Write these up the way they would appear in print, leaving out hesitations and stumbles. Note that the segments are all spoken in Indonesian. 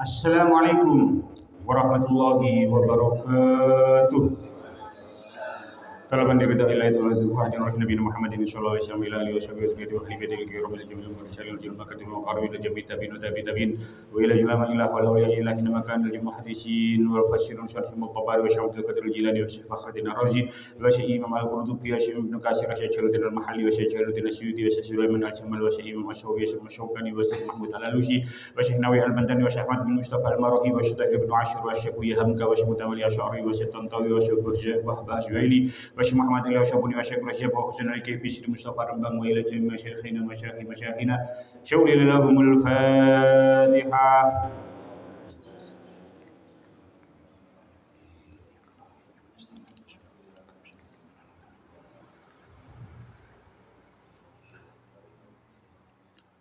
Assalamualaikum warahmatullahi wabarakatuh. Talaban diridai Allah ta'ala Tuhan yang Nabi Muhammad sallallahu alaihi wasallam ila alihi wasallam wa ahli baitihi kiramil jamil mursalin jil makatim wa qarwi jamit tabin tabin wa ila julaman ilah wa la ilaha illa makan al muhaddisin wal fasirun syarh mutabari wa syamtul qadrul jilani wa syekh fakhruddin ar-razi wa syekh imam al-qurtubi wa syekh ibnu kasir wa syekh jaludin al-mahalli wa syekh jaludin asyuti wa syekh sulaiman al-jamal wa syekh imam asyawbi wa syekh masyawkani wa syekh mahmud al-alusi wa syekh nawi al-bantani wa syekh ahmad bin mustafa al-marahi wa syekh ibnu ashir wa syekh yahamka wa syekh mutawalli asy'ari wa syekh tantawi wa syekh burja wa bahjuaili Bashir Muhammad Ilya Syabuni wa Syekh Rasyid wa Husain al-Kaifi Sidi Mustafa Rembang wa ila jami' masyayikhina masyayikhina syawli lahumul Fatihah.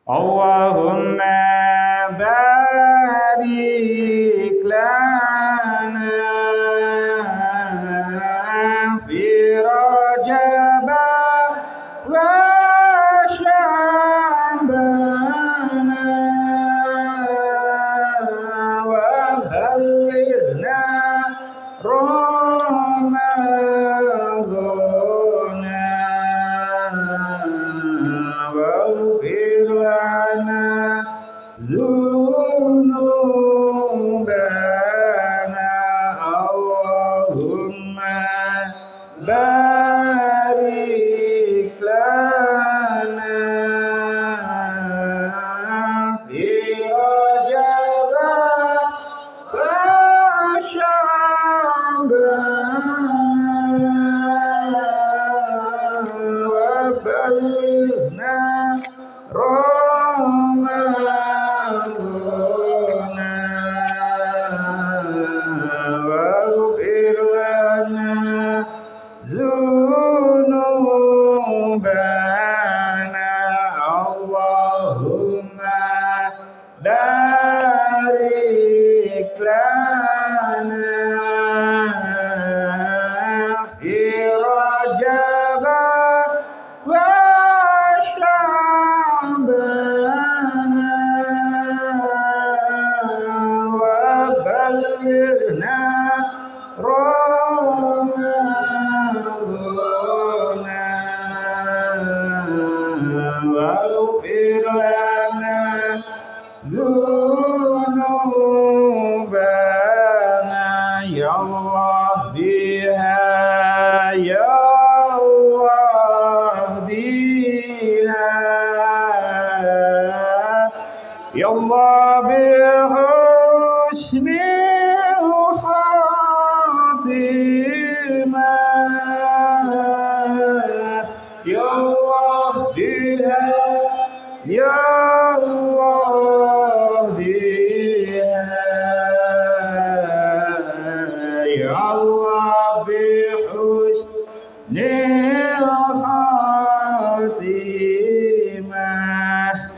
Allahumma barik lana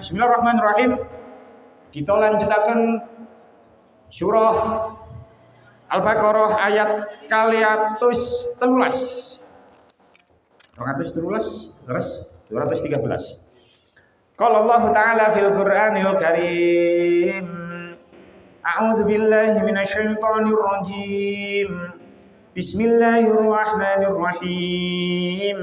Bismillahirrahmanirrahim. Kita lanjutakan surah Al-Baqarah ayat 213. 213. Qala Allah Ta'ala fil Qur'anil Karim. A'udzu billahi minasyaitonir rajim. Bismillahirrahmanirrahim.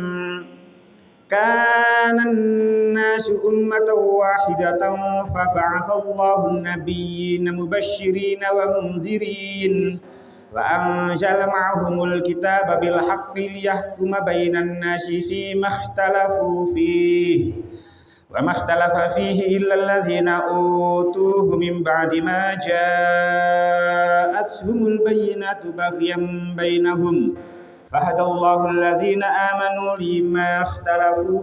Kana an-nasu ummatan wahidatan faba'atsallahu an-nabiyyina mubashshirina wa munzirin wa anzala ma'ahumul kitaba bil haqqi liyahkuma bainan nasi fima ikhtalafu fihi wa ma ikhtalafa fihi illa alladzina utuhu min ba'di ma ja'atuhumul bayyinatu baghyan bainahum فهدى الله الذين آمنوا لما اختلفوا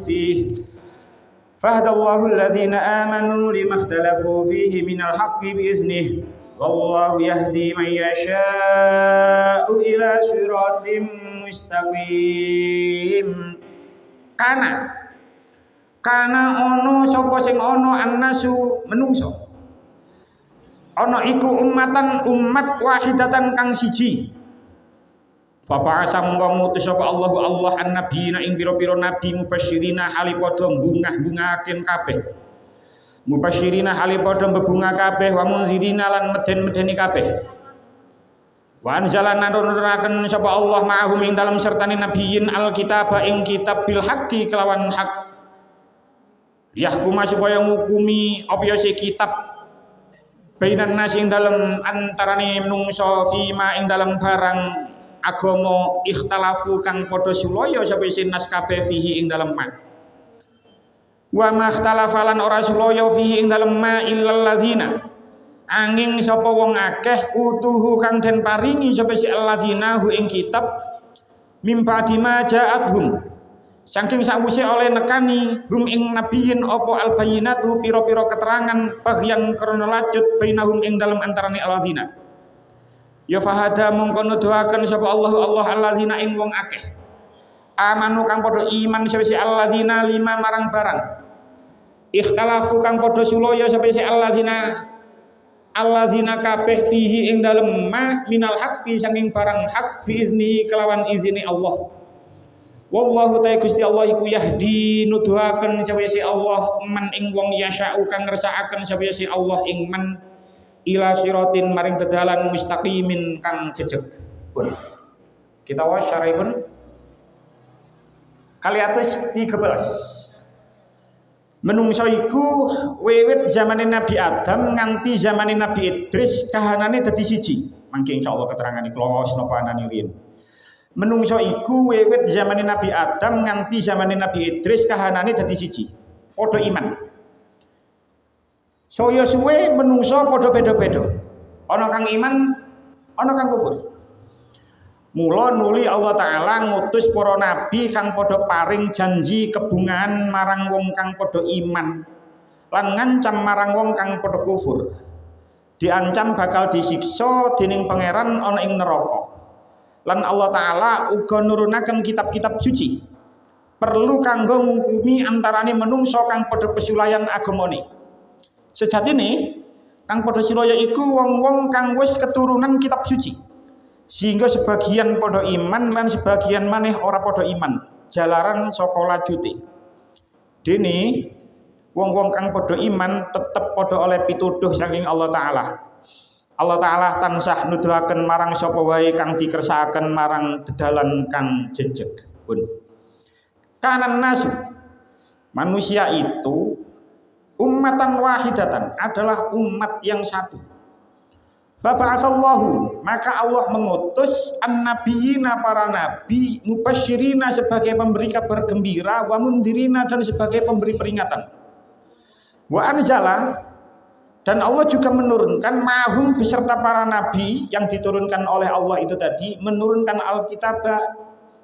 فيه من الحق بإذنه والله يهدي من يشاء إلى صراط مستقيم. Kana ono sapa sing ono annasu menungso ono iku umat wahidatan kang siji. Faba'asa mongko ngutus sapa Allah an-nabiyina ing pira-pira nabi mubasyirina hali padha bungah-bungahaken kabeh. Mubasyirina hali padha bebunga kabeh wa munzirina lan meden-medeni kabeh. Wa anzalana nurunake sapa Allah ma'ahum ing dalem sertane nabiyyin alkitab ing kitab bil haqqi kelawan hak. Yahkuma supaya ngukumi apa ya si kitab bainan nas ing dalem antarane menungso fi ma ing dalem barang agama ikhtalafu kang padha sulaya sapa isin nas kabeh fihi ing dalem ma. Wa makhtalafalan ora sulaya fihi ing dalem ma illal ladzina angin sapa wong akeh utuhu kang den paringi sapa si alladzina hu ing kitab mimpa dima ja'athum saking sawise oleh nekani hum ing nabiyin apa albayinatu pira-pira keterangan bagian krana lacut bainahum ing dalem antarane alladzina ya fahada mongko nuduhaken sapa Allah alladzina ing wong akeh amanu kang padha iman sapa si alladzina lima marang barang ikhtalafu kang padha sulaya sapa si alladzina kabeh fihi ing dalem ma minal haqqi saking barang hak biizni kelawan izini Allah. Wallahu ta'ala Gusti Allah iku yahdi nuduhaken sapa si Allah man ing wong yasha'u kang ngersakaken sapa si Allah ing man ila siratin maring dedalan mustaqimin kang jejeg. Pun. Kita wae syarahipun kali atus 13. Menungso iku wiwit zamane Nabi Adam nganti zamane Nabi Idris kahanane dadi siji. Mangke insyaallah keterangane kula napa anane riyen. Menungso iku wiwit zamane Nabi Adam nganti zamane Nabi Idris kahanane dadi siji. Padha iman. Saya suwe menungso padha beda-beda. Ana kang iman, ana kang kufur. Mula nuli Allah Ta'ala ngutus para nabi kang padha paring janji kebungahan marang wong kang padha iman lan ngancam marang wong kang padha kufur. Diancam bakal disiksa dening pangeran ana ing neraka. Lan Allah Ta'ala uga nurunaken kitab-kitab suci perlu kanggo ngukumi antarane menungso kang padha pesulayan agamane. Sejatine kang padha silaya iku wong-wong kang wis keturunan kitab suci. Sehingga sebagian podo iman lan sebagian maneh ora podo iman jalaran saka lajute. Dene wong-wong kang podo iman tetep podo oleh pituduh saking Allah Ta'ala. Allah Ta'ala tansah nuduhaken marang sapa wae kang dikersakaken marang dedalan kang jejeg. Pun kanan nasu manusia itu ummatan wahidatan adalah umat yang satu. Faba'asallahu maka Allah mengutus an-nabiyina para nabi mubasyirina sebagai pemberi kabar gembira wa mundirina dan sebagai pemberi peringatan. Wa anzala dan Allah juga menurunkan mahum beserta para nabi yang diturunkan oleh Allah itu tadi menurunkan Alkitab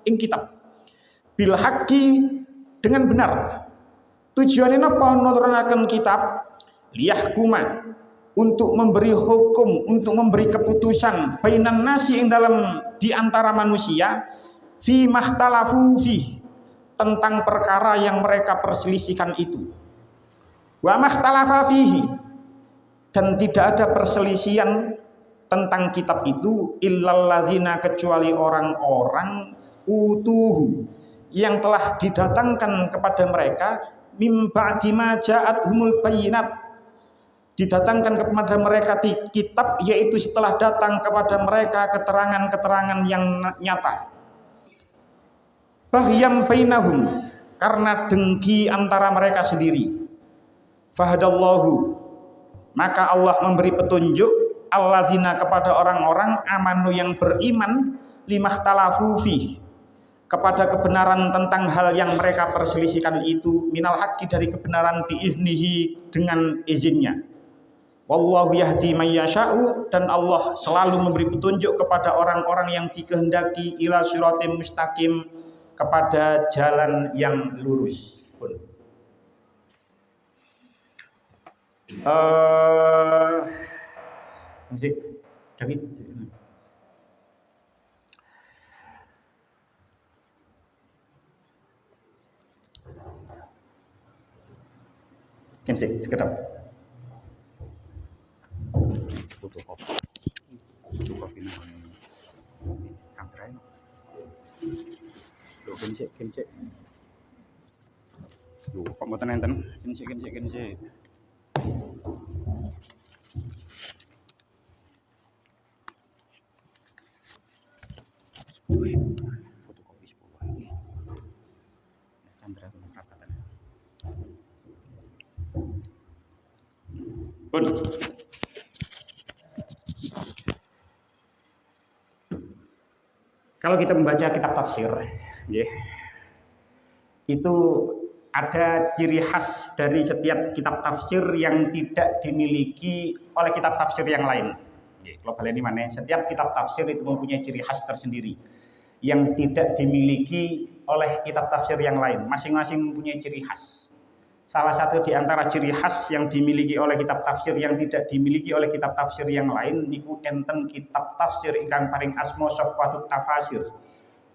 ing kitab bil haqqi dengan benar. Tujuannya apa nurunaken kitab liyahkuma untuk memberi hukum, untuk memberi keputusan bainan nasi ing dalam di antara manusia fi mahtalafu fi tentang perkara yang mereka perselisihkan itu. Wa mahtalafa fihi dan tidak ada perselisihan tentang kitab itu illal ladzina kecuali orang-orang utuhu yang telah didatangkan kepada mereka mim ba'di ma ja'athumul bayyinat didatangkan kepada mereka di kitab yaitu setelah datang kepada mereka keterangan-keterangan yang nyata. Bahyam bainahum karena dengki antara mereka sendiri. Fahadallahu maka Allah memberi petunjuk alladzina kepada orang-orang amanu yang beriman limahtalafu fi kepada kebenaran tentang hal yang mereka perselisihkan itu minal haqqi dari kebenaran biiznihi dengan izinnya. Wallahu yahdi may yasha'u dan Allah selalu memberi petunjuk kepada orang-orang yang dikehendaki ila siratin mustaqim kepada jalan yang lurus. Musik David. Kensik sekedap. Kensik. Duh, kok mboten enten. Kensik. fotokopi 10 ini. Chandra rapatan. Pun. Kalau kita membaca kitab tafsir, ya, itu ada ciri khas dari setiap kitab tafsir yang tidak dimiliki oleh kitab tafsir yang lain. Kalau kalian ini mana? Setiap kitab tafsir itu mempunyai ciri khas tersendiri yang tidak dimiliki oleh kitab tafsir yang lain. Masing-masing mempunyai ciri khas. Salah satu di antara ciri khas yang dimiliki oleh kitab tafsir yang tidak dimiliki oleh kitab tafsir yang lain niku enten kitab tafsir ingkang paring asma Sofwatut Tafasir.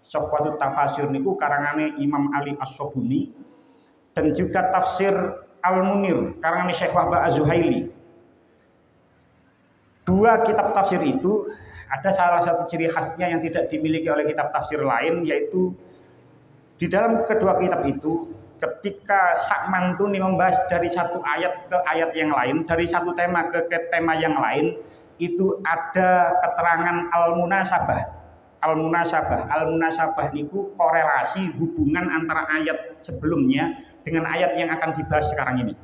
Sofwatut Tafasir niku karangane Imam Ali As-Sobuni, dan juga tafsir Al-Munir karangane Syekh Wahbah Az-Zuhaili. Dua kitab tafsir itu ada salah satu ciri khasnya yang tidak dimiliki oleh kitab tafsir lain, yaitu di dalam kedua kitab itu ketika sak mantuni membahas dari satu ayat ke ayat yang lain, dari satu tema ke tema yang lain, itu ada keterangan al-munasabah. Al-munasabah niku korelasi hubungan antara ayat sebelumnya dengan ayat yang akan dibahas sekarang ini.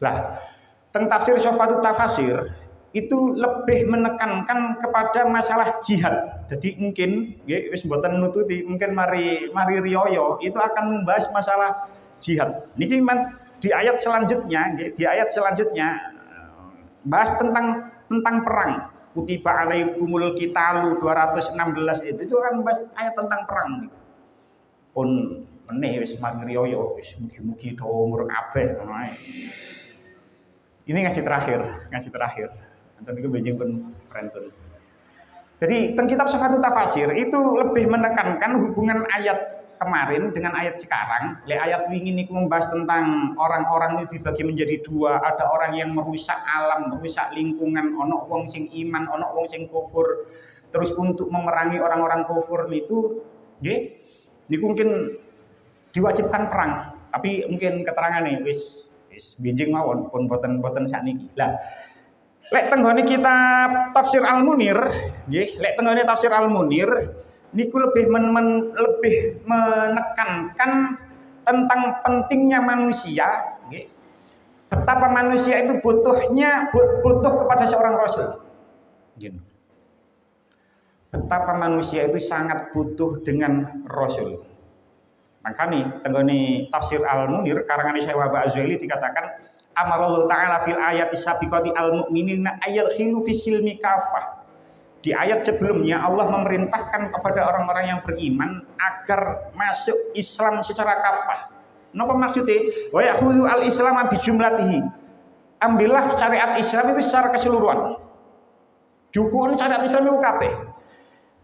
Lah, tentang tafsir Sofwatut Tafasir itu lebih menekankan kepada masalah jihad. Jadi mungkin wis mboten nututi, mungkin mari riyoyo itu akan membahas masalah jihad. Niki di ayat selanjutnya bahas tentang perang. Kutiba alaikumul qitalu 216 itu akan membahas ayat tentang perang. Pun meneh wis mari riyoyo, wis mugi-mugi do umur kabeh ngono ae. Ini ngaji terakhir. Anten niku benjing pun prenten. Jadi teng kitab Sofwatut Tafasir itu lebih menekankan hubungan ayat kemarin dengan ayat sekarang. Ayat wingi niku membahas tentang orang-orang itu dibagi menjadi dua. Ada orang yang merusak alam, merusak lingkungan, ono wong sing iman, ono wong sing kufur. Terus untuk memerangi orang-orang kufur itu nggih niku mungkin diwajibkan perang. Tapi mungkin keterangane wis benjing mawon pun boten sakniki. Lah lek tenggone kitab tafsir Al-Munir, nggih, lek tenggone tafsir Al-Munir niku lebih menekankan tentang pentingnya manusia, nggih. Betapa manusia itu butuh kepada seorang rasul. Nggih. Betapa manusia itu sangat butuh dengan rasul. Makanya tenggone tafsir Al-Munir karangane Syekh Wahbah Az-Zuhaili dikatakan amarallahu ta'ala fil ayati sabiqati al-mu'minina ayyadkhilu fisilmi kafah. Di ayat sebelumnya Allah memerintahkan kepada orang-orang yang beriman agar masuk Islam secara kafah. Napa maksudnya? Wa ya'khudhu al-islama bi jumlatihi. Ambillah syariat Islam itu secara keseluruhan. Jukun syariat Islam itu kabeh.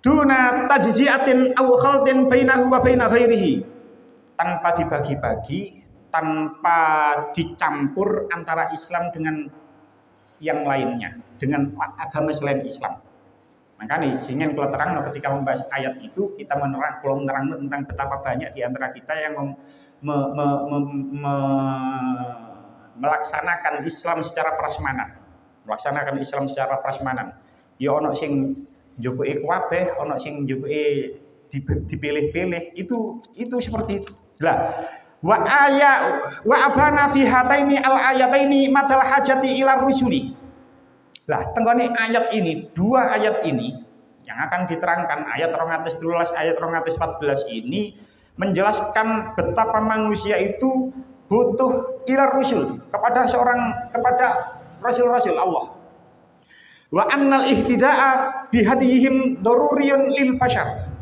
Duna tajzi'atin aw khaltin bainahu wa baina ghairihi. Tanpa dibagi-bagi, tanpa dicampur antara Islam dengan yang lainnya, dengan agama selain Islam. Makanya sehingga kalau terang ketika membahas ayat itu kita menerang tentang betapa banyak di antara kita yang melaksanakan Islam secara prasmanan. Ya ono sing njogoke kabeh, ono sing njogoke dipilih-pilih, itu seperti itu. Lah wa abana fi hataini al ayataini madal hajati ila rusuli. Lah tenggone ayat ini, dua ayat ini yang akan diterangkan ayat 213 ayat 214 ini menjelaskan betapa manusia itu butuh ila rusul kepada rasul-rasul Allah. Wa annal ihtida'a bihadihim daruriyun lil bashar.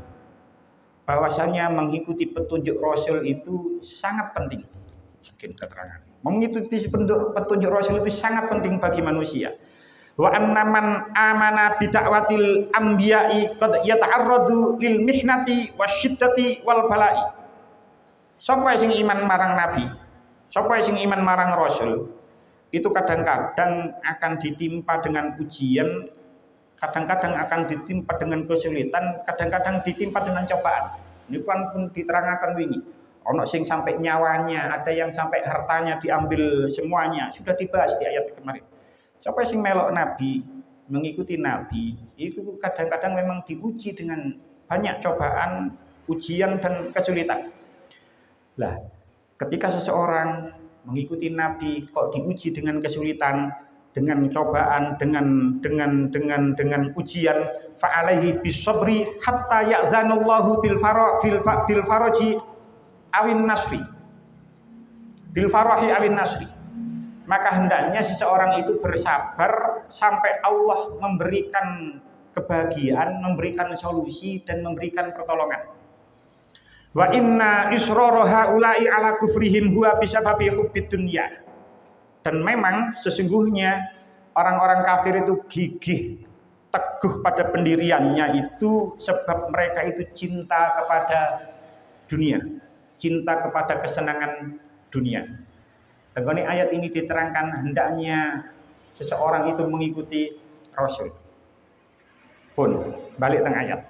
Bahwasanya mengikuti petunjuk Rasul itu sangat penting. Mungkin keterangan. Mengikuti petunjuk Rasul itu sangat penting bagi manusia. Wa annaman amana bida'watil anbiya'i qad yata'arradu lil mihnati wasyiddati wal bala'i. Sapa sing iman marang nabi, sapa sing iman marang Rasul, itu kadang-kadang akan ditimpa dengan ujian, kadang-kadang akan ditimpa dengan kesulitan, kadang-kadang ditimpa dengan cobaan. Ini kan pun diterangkan wingi. Ono sing sampai nyawanya, ada yang sampai hartanya diambil semuanya. Sudah dibahas di ayat kemarin. Siapa sing melok nabi, mengikuti nabi, itu kadang-kadang memang diuji dengan banyak cobaan, ujian dan kesulitan. Lah, ketika seseorang mengikuti Nabi kok diuji dengan kesulitan, dengan cobaan, dengan ujian, fa'alaihi bisabri hatta ya'zanallahu bil faraji awin nasri. Bil farahi awin nasri. Maka hendaknya seseorang itu bersabar sampai Allah memberikan kebahagiaan, memberikan solusi dan memberikan pertolongan. Wa inna israra haula'i ala kufrihim huwa bisababi hubbid dunya. Dan memang sesungguhnya orang-orang kafir itu gigih, teguh pada pendiriannya itu sebab mereka itu cinta kepada dunia, cinta kepada kesenangan dunia. Dan ayat ini diterangkan hendaknya seseorang itu mengikuti Rasul. Pun balik teng ayat.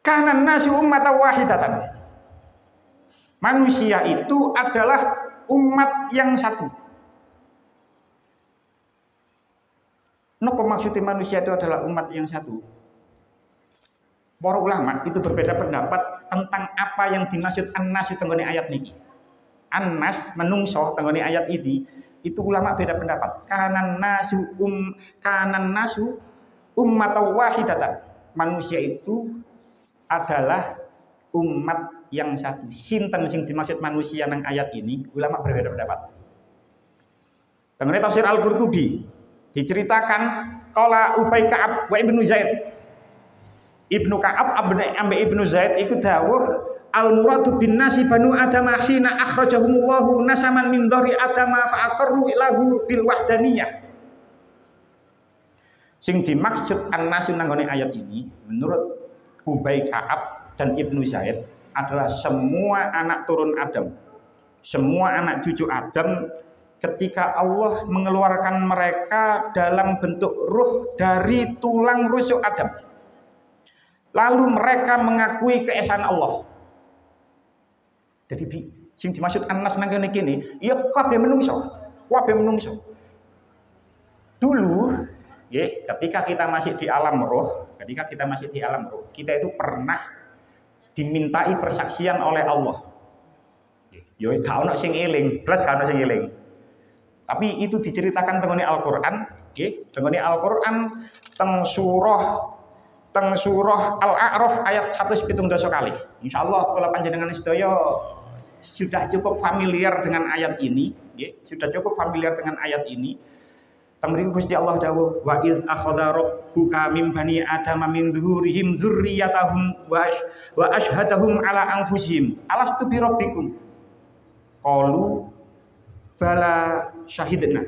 Kana nasu ummatan wahidatan. Manusia itu adalah umat yang satu. Napa maksudnya manusia itu adalah umat yang satu? Para ulama itu berbeda pendapat tentang apa yang dimaksud an-nas tenggone ayat niki. An-nas menungso tenggone ayat ini itu ulama beda pendapat. Kanan nasu ummatan wahidatan. Manusia itu adalah umat yang satu. Sinten sing dimaksud manusia nang ayat ini, ulama berbeda pendapat. Tenggone tafsir Al-Qurtubi diceritakan qala Ubay Ka'ab wa Ibnu Zaid. Ibnu Ka'ab ambe Ibnu Zaid iku dawuh al-muradu bin nasi banu adama hina akhrajahumullahu nasaman min dhari adama fa aqarru lahu bil wahdaniyah. Sing dimaksud an-nasu nang ayat ini menurut Ubay Ka'ab dan Ibnu Zaid adalah semua anak turun Adam, semua anak cucu Adam ketika Allah mengeluarkan mereka dalam bentuk ruh dari tulang rusuk Adam. Lalu mereka mengakui keesaan Allah. Jadi sing dimaksud an-nas nang kene kene, ya kabeh menungso, kabeh menungso. Dulu, ya, ketika kita masih di alam roh, kita itu pernah dimintai persaksian oleh Allah. Ya gak ono sing eling, blas gak ono sing eling. Tapi itu diceritakan tengene Al-Qur'an, nggih, tengene Al-Qur'an teng surah Al-A'raf ayat 117 kali. Insyaallah kula panjenengan sedaya sudah cukup familiar dengan ayat ini, nggih, sudah cukup familiar dengan ayat ini. Tamriku Gusti Allah dawuh wa iz akhadha rabbuka min bani adama min dhuhurihim dzurriyyatahum wa ashhadahum ala anfusihim alastu bi rabbikum qalu bala syahidna.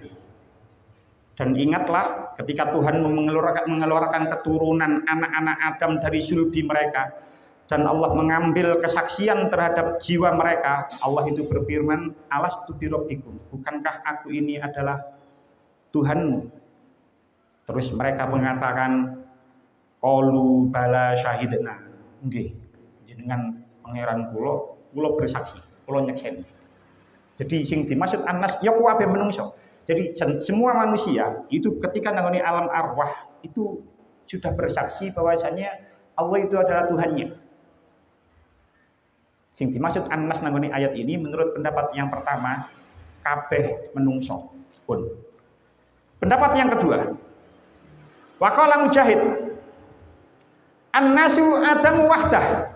Dan ingatlah ketika Tuhan mengeluarkan keturunan anak-anak Adam dari sulbi mereka dan Allah mengambil kesaksian terhadap jiwa mereka, Allah itu berfirman alastu bi rabbikum, bukankah aku ini adalah Tuhanmu? Terus mereka mengatakan qalu bala syahidna, nggih jenengan pangeran kula bersaksi, kula nyekseni. Jadi sing dimaksud anas ya kabeh menungso. Jadi semua manusia itu ketika nangoni alam arwah itu sudah bersaksi bahwasanya Allah itu adalah Tuhannya. Sing dimaksud anas nangoni ayat ini menurut pendapat yang pertama kabeh menungso pun. Pendapat yang kedua, waqala Mujahid, an-nasu adamu wahdah.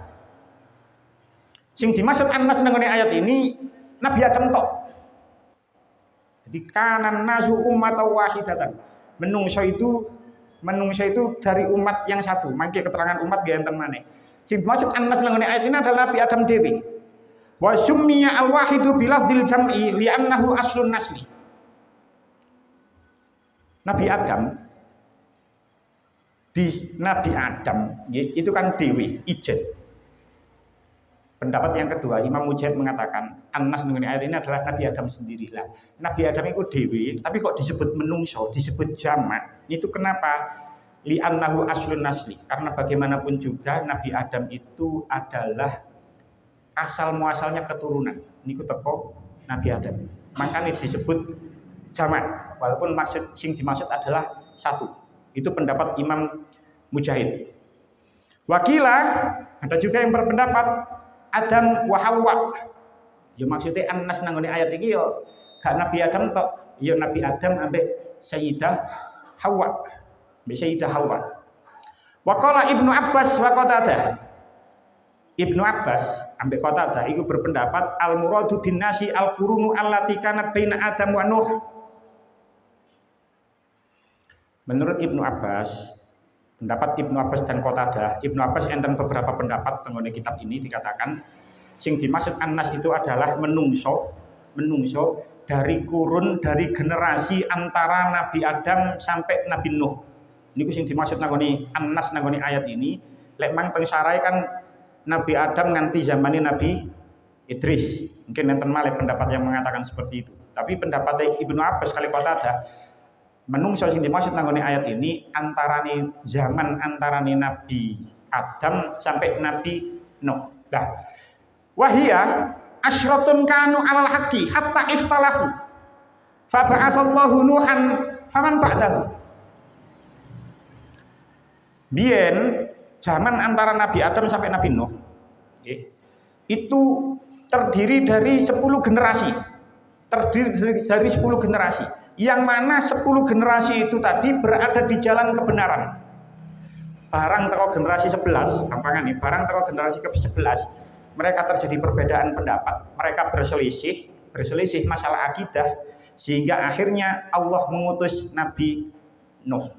Sing dimaksud an-nas nang ayat ini Nabi Adam tok. Jadi kanan nasu ummatan wahidatan. Menungso itu dari umat yang satu. Mangke keterangan umat ge enten maneh. Sing dimaksud an-nas nang ayat ini adalah Nabi Adam dewi. Wa summiya al-wahidu bilafdzil jam'i li'annahu aslun nasli. Nabi Adam itu kan dewi, ijen. Pendapat yang kedua, Imam Mujahid mengatakan an-nas mengenai ayat ini adalah Nabi Adam sendirilah. Nabi Adam itu dewi, tapi kok disebut menungso, disebut jamak. Itu kenapa? Li'annahu aslun nasli. Karena bagaimanapun juga Nabi Adam itu adalah asal muasalnya keturunan. Niku teko Nabi Adam. Makanya disebut jamak, walaupun sing dimaksud adalah satu. Itu pendapat Imam Mujahid. Wakilah ada juga yang berpendapat Adam wa Hawa. Ya maksudnya An-Nas nanggone ayat iki ya gak Nabi Adam tok, ya Nabi Adam ambek Sayyidah Hawa. Ambek Sayyidah Hawa. Wa qala Ibnu Abbas wa Qatadah. Ibnu Abbas ambek Qatadah iku berpendapat al-muradu bin nasi al-qurunu allati kanat baina Adam wa Nuh. Menurut Ibnu Abbas, pendapat Ibnu Abbas dan Qatadah, Ibnu Abbas enten beberapa pendapat tenggone kitab ini dikatakan sing dimaksud An-Nas itu adalah menungso dari kurun dari generasi antara Nabi Adam sampai Nabi Nuh. Niku sing dimaksud nanggone An-Nas nanggone ayat ini. Lek mang teng sarai kan Nabi Adam nganti zamane Nabi Idris. Mungkin enten malih pendapat yang mengatakan seperti itu. Tapi pendapat Ibnu Abbas kali Qatadah menungso sing dimaksud nanggone ayat ini zaman antarane Nabi Adam sampai Nabi Nuh. Nah, wahia asyratun kanu alal haqqi hatta ikhtalafu. Fa ba'asallahu Nuhan faman ba'dahu. Bien zaman antara Nabi Adam sampai Nabi Nuh itu terdiri dari 10 generasi. Terdiri dari 10 generasi. Yang mana 10 generasi itu tadi berada di jalan kebenaran. Barang teko generasi 11, gampangan nih, barang teko generasi ke-11, mereka terjadi perbedaan pendapat, mereka berselisih masalah akidah, sehingga akhirnya Allah mengutus Nabi Nuh.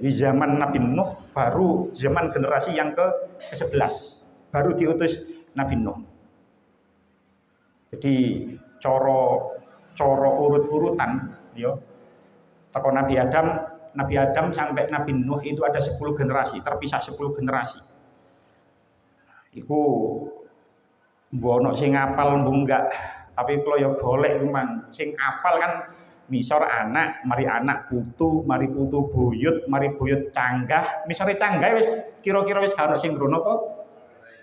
Jadi zaman Nabi Nuh baru zaman generasi yang ke-11, baru diutus Nabi Nuh. Jadi coro urut-urutan yo. Teko Nabi Adam sampai Nabi Nuh itu ada 10 generasi, terpisah 10 generasi. Iku mbono sing apal mbok enggak, tapi kula yo golek memang sing apal kan misor anak, mari anak putu, mari putu buyut, mari buyut canggah. Misore canggah wis kira-kira wis gak ono sing ngrono apa?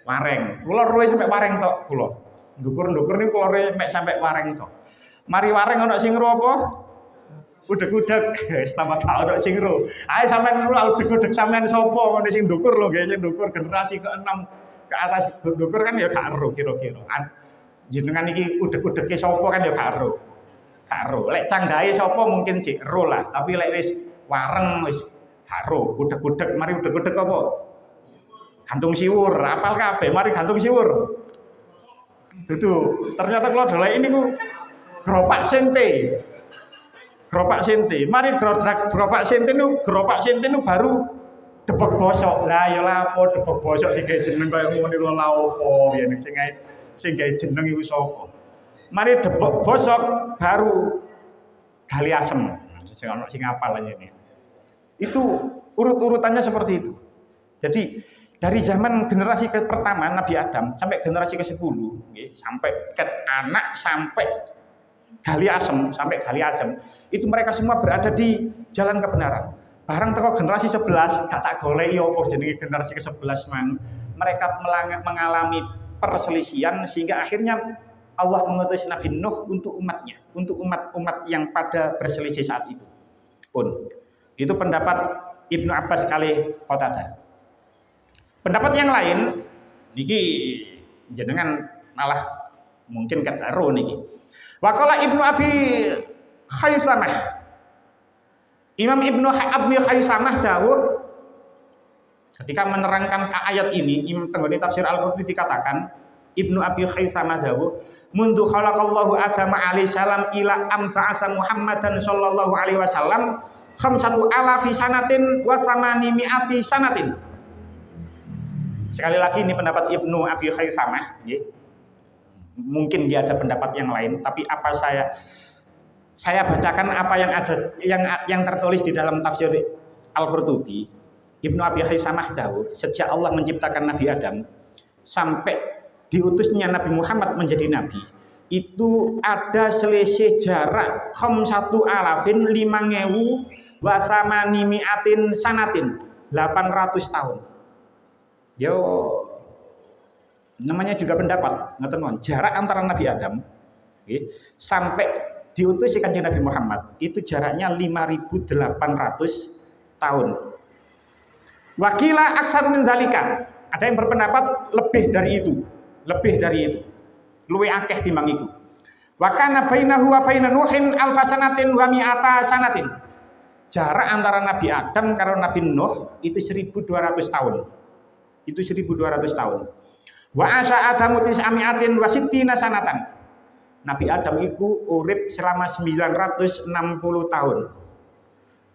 Wareng. Kula ruwe sampai wareng tok kula. Ndukur-ndukur niku kula ruwe mek sampai wareng tok. Mari wareng ono sing ngro apa? Udeg-udeg, wis tambah gak ono sing ngro. Ae sampean ngro udeg-udeg sampean sapa ngene sing ndukur lho nggih, sing ndukur generasi ke-6 ke atas ndukur kan ya gak ngro kira-kira. Jenengan iki udeg-udege sapa kan ya gak ngro. Gak ngro. Lek canggahe sapa mungkin cek ro lah, tapi lek wis wareng wis gak ngro. Udeg-udeg mari udeg-udeg apa? Gantung siwur, apal kabeh mari gantung siwur. Dudu, ternyata kalau dolek ini ku geropak sente. Mari geropak sente nu baru debek bosok. Lah ya lapo debek bosok digawe jeneng kaya ngono lho la opo yen sing gawe jeneng iku sapa. Mari debek bosok baru gali asem. Sing ono sing apal ini. Itu urut-urutannya seperti itu. Jadi dari zaman generasi pertama Nabi Adam sampai generasi ke-10, sampai ket anak sampai gali asem, itu mereka semua berada di jalan kebenaran. Barang teko generasi 11, gak tak goleki apa jenenge generasi ke-11 man. Mereka mengalami perselisihan sehingga akhirnya Allah mengutus Nabi Nuh untuk umatnya, untuk umat-umat yang pada berselisih saat itu. Pun itu pendapat Ibnu Abbas kali Qatadah. Pendapat yang lain niki jenengan malah mungkin kata ro niki. Waqala Ibnu Abi Khaisamah. Imam Ibnu Abi Khaisamah dawuh ketika menerangkan ayat ini, tenggone tafsir Al-Qurtubi dikatakan Ibnu Abi Khaisamah dawuh, "Mundu khalaqallahu Adam alaihi salam ila am ba'asa Muhammadan sallallahu alaihi wasallam khamsatu alafi sanatin wa samanimi'ati sanatin." Sekali lagi ini pendapat Ibnu Abi Khaisamah, mungkin dia ada pendapat yang lain, tapi apa saya bacakan apa yang ada yang tertulis di dalam tafsir Al-Qurtubi. Ibnu Abi Khaisamah dawuh, sejak Allah menciptakan Nabi Adam sampai diutusnya Nabi Muhammad menjadi nabi, itu ada selisih jarak 5.000 wa samanimi'atin sanatin, 800 tahun. Yo namanya juga pendapat, ngoten jarak antara Nabi Adam sampai diutus Kanjeng Nabi Muhammad itu jaraknya 5.800 tahun. Wakila aksar min zalika. Ada yang berpendapat lebih dari itu. Lebih dari itu. Luwe akeh timbang iku. Wa kana bainahu wa baina Nuhin alfasanatin wa mi'ata sanatin. Jarak antara Nabi Adam karo Nabi Nuh itu 1200 tahun. Itu 1200 tahun. Wa asya Adamu tis'ami'atin wa sittina sanatan. Nabi Adam itu urip selama 960 tahun.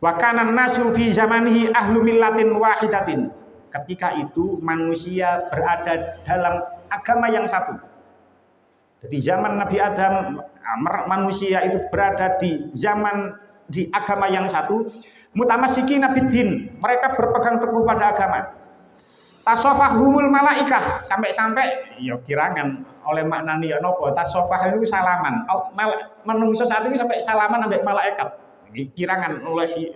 Wa kana nasu fi zamanihi ahlu millatin wahidatin. Ketika itu manusia berada dalam agama yang satu. Jadi zaman Nabi Adam, manusia itu berada di agama yang satu. Mutamassikin biddin, mereka berpegang teguh pada agama. Tasofahumul malaikah, sampai-sampai ya kirangan oleh maknani ya nopo. Tasofah itu salaman. Menungso saat ini sampai salaman sampai malaikat. Kirangan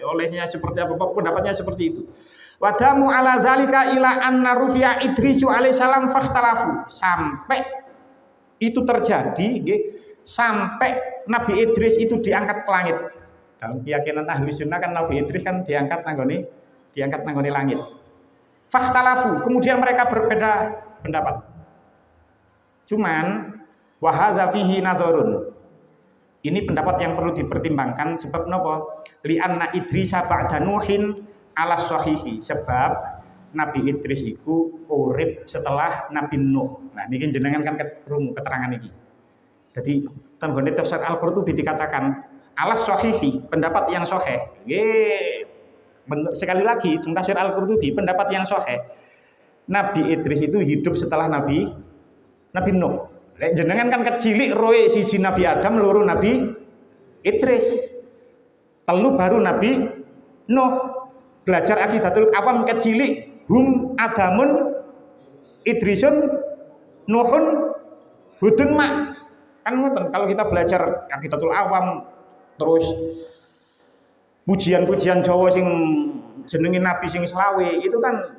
olehnya seperti apa, pendapatnya seperti itu. Wadamu ala zalika ila anna rufi'a Idrisu alaihissalam fakhtalafu. Sampai itu terjadi, sampai Nabi Idris itu diangkat ke langit. Dalam keyakinan ahli sunnah kan Nabi Idris kan diangkat nanggone langit. Fakhtalafu, kemudian mereka berbeda pendapat. Cuman wahadza fihi nadharun. Ini pendapat yang perlu dipertimbangkan sebab napa? Li anna Idrisa ba'da Nuhin ala sahihi, sebab Nabi Idris itu urip setelah Nabi Nuh. Nah, ini jenengan kan krungu keterangan ini. Jadi tenggone tafsir Al-Qurtubi dikatakan ala sahihi, pendapat yang sahih. Sekali lagi tafsir Al-Qurtubi, pendapat yang sahih. Nabi Idris itu hidup setelah Nabi Nuh. Jenengan kan kecilik roe siji Nabi Adam, loro Nabi Idris. Telu baru Nabi Nuh. Belajar akidatul awam kecilik hum Adamun Idrisun Nuhun Hudun mak. Kan ngoten kalau kita belajar akidatul awam terus pujian-pujian Jawa sing jenenge nabi sing selawe itu kan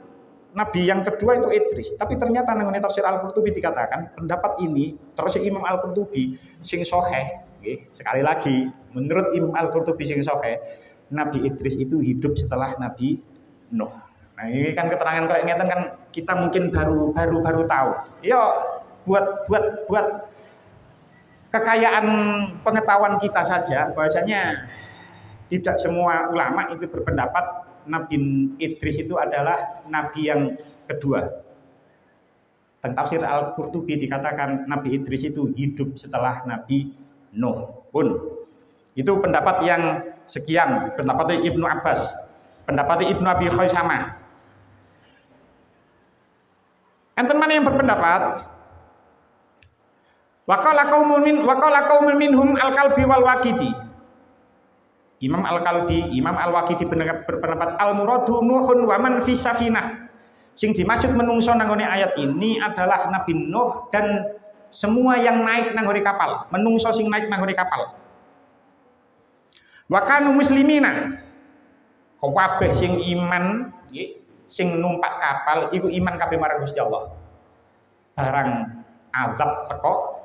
nabi yang kedua itu Idris. Tapi ternyata nang tafsir Al-Qurtubi dikatakan pendapat ini terus Imam Al-Qurtubi sing sahih nggih. Sekali lagi menurut Imam Al-Qurtubi sing sahih Nabi Idris itu hidup setelah Nabi Nuh. Nah, ini kan keterangan kayak ngeten kan kita mungkin baru tahu. Ya buat kekayaan pengetahuan kita saja bahwasanya tidak semua ulama itu berpendapat Nabi Idris itu adalah nabi yang kedua. Dan tafsir Al-Qurtubi dikatakan Nabi Idris itu hidup setelah Nabi Nuh pun. Itu pendapat yang sekian, pendapat Ibnu Abbas, pendapat Ibnu Abi Khaisamah. Enten mana yang berpendapat waqala qaumun minhum al-Kalbi wal Waqidi. Imam Al-Kalbi, Imam Al-Waqidi berpendapat al-muradu Nuhun wa man fi safinah. Sing dimaksud menungso nanggone ayat ini adalah Nabi Nuh dan semua yang naik nanggone kapal, menungso sing naik nanggone kapal. Wa kanu muslimina. Kabeh sing iman, sing numpak kapal iku iman kabeh marang Gusti Allah. Barang azab teko,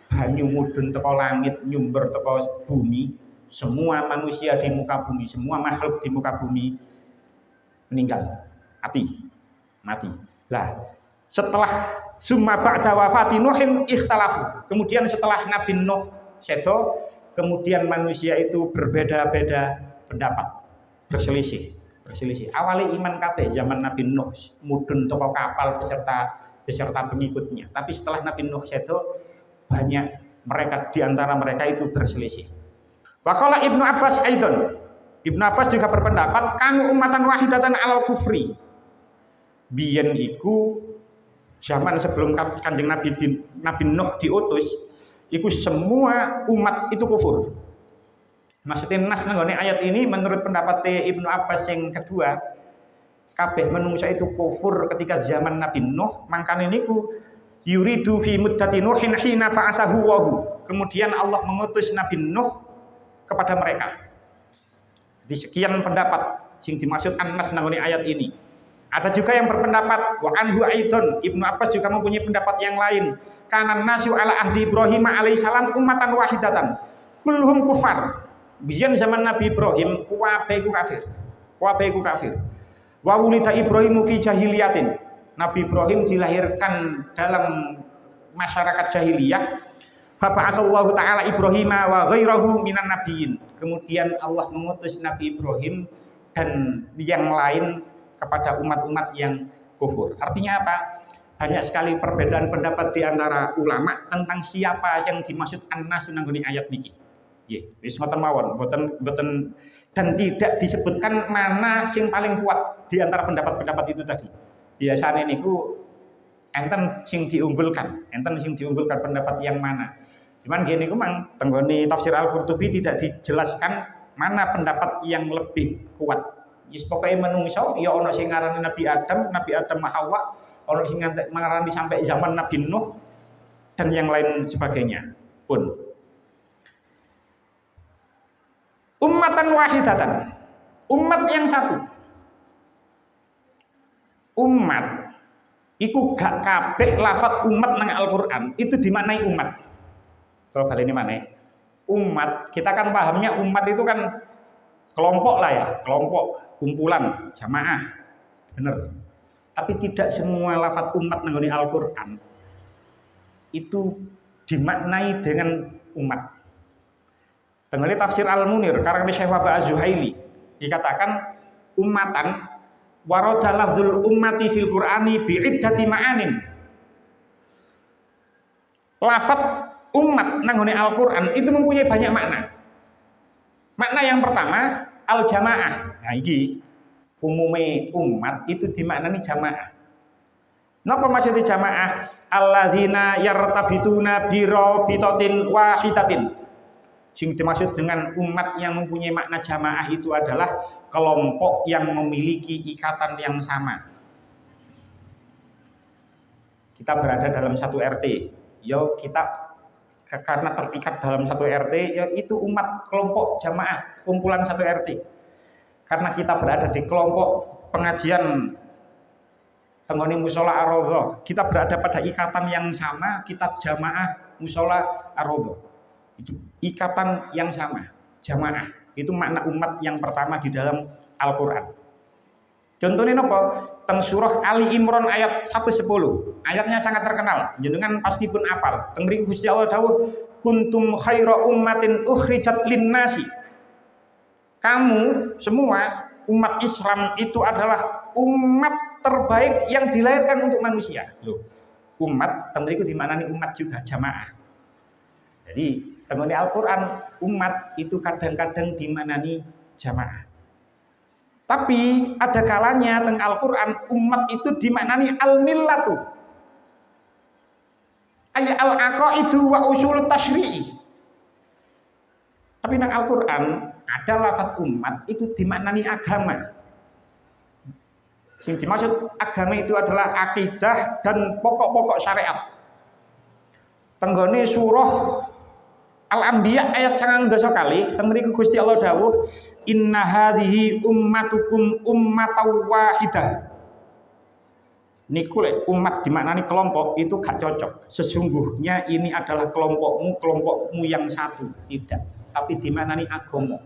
banyu mudhun teko langit, nyumber teko bumi, semua manusia di muka bumi, semua makhluk di muka bumi meninggal, mati. Lah, setelah summa ba'da wafati Nuhin ikhtalafu. Kemudian setelah Nabi Nuh sedo, kemudian manusia itu berbeda-beda pendapat, berselisih. Awalnya iman kabeh zaman Nabi Nuh, mudhun toko kapal beserta pengikutnya. Tapi setelah Nabi Nuh sedo, banyak mereka di antara mereka itu berselisih. Waqala Ibnu Abbas aidon. Ibnu Abbas juga berpendapat kanu ummatan wahidatan alal kufri. Biyen iku zaman sebelum Kanjeng Nabi Nuh diutus, iku semua umat itu kufur. Maksudnya nas nanggone ayat ini menurut pendapat Ibnu Abbas yang kedua, kabeh manungsa itu kufur ketika zaman Nabi Nuh, mangkane niku yuridu fi muddati Nuhin hina ba'asahu wahu. Kemudian Allah mengutus Nabi Nuh kepada mereka. Di sekian pendapat sing dimaksud an-nas nanggone ayat ini. Ada juga yang berpendapat wa anhu aidon. Ibnu Abbas juga mempunyai pendapat yang lain. Kanan nasu ala ahdi Ibrahim alaihissalam ummatan wahidatan. Kulluhum kufar. Biyen zaman Nabi Ibrahim kuwabe iku kafir. kabeh iku kafir. Wa wulida Ibrahimu fi jahiliyatin. Nabi Ibrahim dilahirkan dalam masyarakat jahiliyah. Fa ba'asallahu ta'ala Ibrahima wa ghairahu minan nabiyyin. Kemudian Allah mengutus Nabi Ibrahim dan yang lain kepada umat-umat yang kufur. Artinya apa? Banyak sekali perbedaan pendapat di antara ulama tentang siapa yang dimaksud an-nas nanggone ayat niki. Nggih, wis ngoten mawon, boten dan tidak disebutkan mana sing paling kuat di antara pendapat-pendapat itu tadi. Biasanya niku enten sing diunggulkan pendapat yang mana. Cuman gini ku mang tenggone tafsir Al-Qurtubi tidak dijelaskan mana pendapat yang lebih kuat. Wis pokoke menungso ya ana sing ngarani Nabi Adam Hawa, ana sing ngarani sampai zaman Nabi Nuh dan yang lain sebagainya pun. Ummatan wahidatan, umat yang satu. Umat iku gak kabeh lafaz umat nang Al-Qur'an itu dimaknai umat. Kalau kali ini mana? Umat, kita kan pahamnya umat itu kan kelompok lah ya, kelompok, kumpulan, jamaah. Bener. Tapi tidak semua lafaz umat nang Al-Qur'an itu dimaknai dengan umat. Tenggali tafsir Al-Munir karang Syekh Wahbah Az-Zuhaili dikatakan ummatan warada lafzul ummati fil Qur'ani bi'iddati ma'anin. Lafaz umat nanggone Al-Qur'an itu mempunyai banyak makna. Makna yang pertama al-jamaah. Nah iki umume umat itu dimaknani jamaah. Napa maksudnya jamaah? Alladzina yartabituna bi rabitatin wahidatin. Sing dimaksud dengan umat yang mempunyai makna jamaah itu adalah kelompok yang memiliki ikatan yang sama. Kita berada dalam satu RT, yo kita karena terikat dalam satu RT, ya itu umat kelompok jamaah kumpulan satu RT. Karena kita berada di kelompok pengajian tenggoni musola ar-Raudhah, kita berada pada ikatan yang sama, kita jamaah musola ar-Raudhah. Itu ikatan yang sama, jamaah. Itu makna umat yang pertama di dalam Al-Qur'an. Contohnya apa? Teng surah Ali Imran ayat 110. Ayatnya sangat terkenal. Jenengan pasti pun apal. Teng mriku Gusti Allah dawuh, "Kuntum khaira ummatin ukhrijat lin-nasi." Kamu semua umat Islam itu adalah umat terbaik yang dilahirkan untuk manusia. Loh, umat teng mriku dimaknani umat juga jamaah. Jadi tenggone Al-Qur'an umat itu kadang-kadang dimaknani jamaah. Tapi ada kalanya teng Al-Qur'an umat itu dimaknani al-millatu. Ay al-aqaidu wa usul tasyri'i. Tapi nang Al-Qur'an ada lafaz umat itu dimaknani agama. Yang dimaksud agama itu adalah akidah dan pokok-pokok syariat. Tenggone surah Al-Anbiya ayat 19 kali, teng mriku Gusti Allah dawuh, "Inna hadhihi ummatukum ummatan wahidah." Niku umat dimaknani kelompok itu gak cocok. Sesungguhnya ini adalah kelompokmu yang satu, tidak. Tapi dimaknani agama.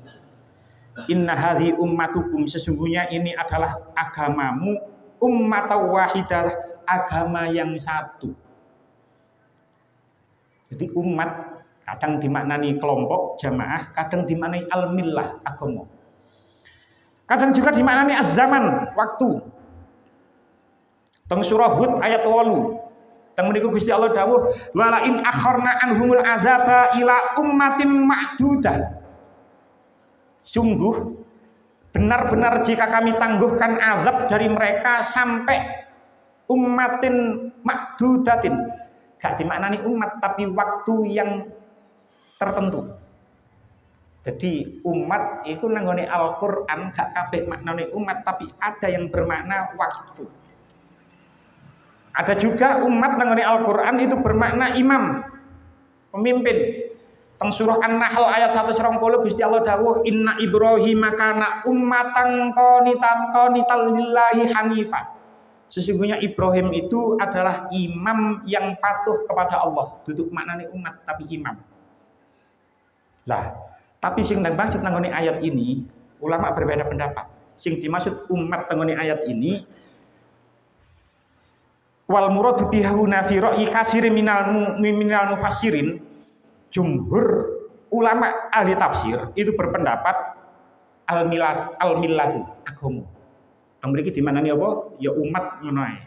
Inna hadhihi ummatukum, sesungguhnya ini adalah agamamu ummatan wahidah, agama yang satu. Jadi umat kadang dimaknani kelompok jamaah, kadang dimaknani al-millah agama. Kadang juga dimaknani az-zaman, waktu. Teng surah Hud ayat 8. Teng mriku Gusti Allah dawuh, "Wala in akharna anhumul azaba ila ummatin ma'dudah." Sungguh benar-benar jika kami tangguhkan azab dari mereka sampai ummatin ma'dudatin. Gak dimaknani umat tapi waktu yang tertentu. Jadi umat itu nanggone Al-Qur'an gak kabeh maknane umat tapi ada yang bermakna waktu. Ada juga umat nanggone Al-Qur'an itu bermakna imam, pemimpin. Teng surah An-Nahl ayat 120 Gusti Allah dawuh, "Inna Ibrahim kana ummatan qanitan lillahi hanifah." Sesungguhnya Ibrahim itu adalah imam yang patuh kepada Allah. Duduk maknane umat tapi imam. Lah, tapi sing nang maksud nanggone ayat ini ulama berbeda pendapat. Sing dimaksud umat tengene ayat ini wal muradu bihuna fi ra'yi katsirin minal mufassirin, jumhur ulama ahli tafsir itu berpendapat al-millatu agama. Teng mriki dimaknani apa? Ya umat ngono ae.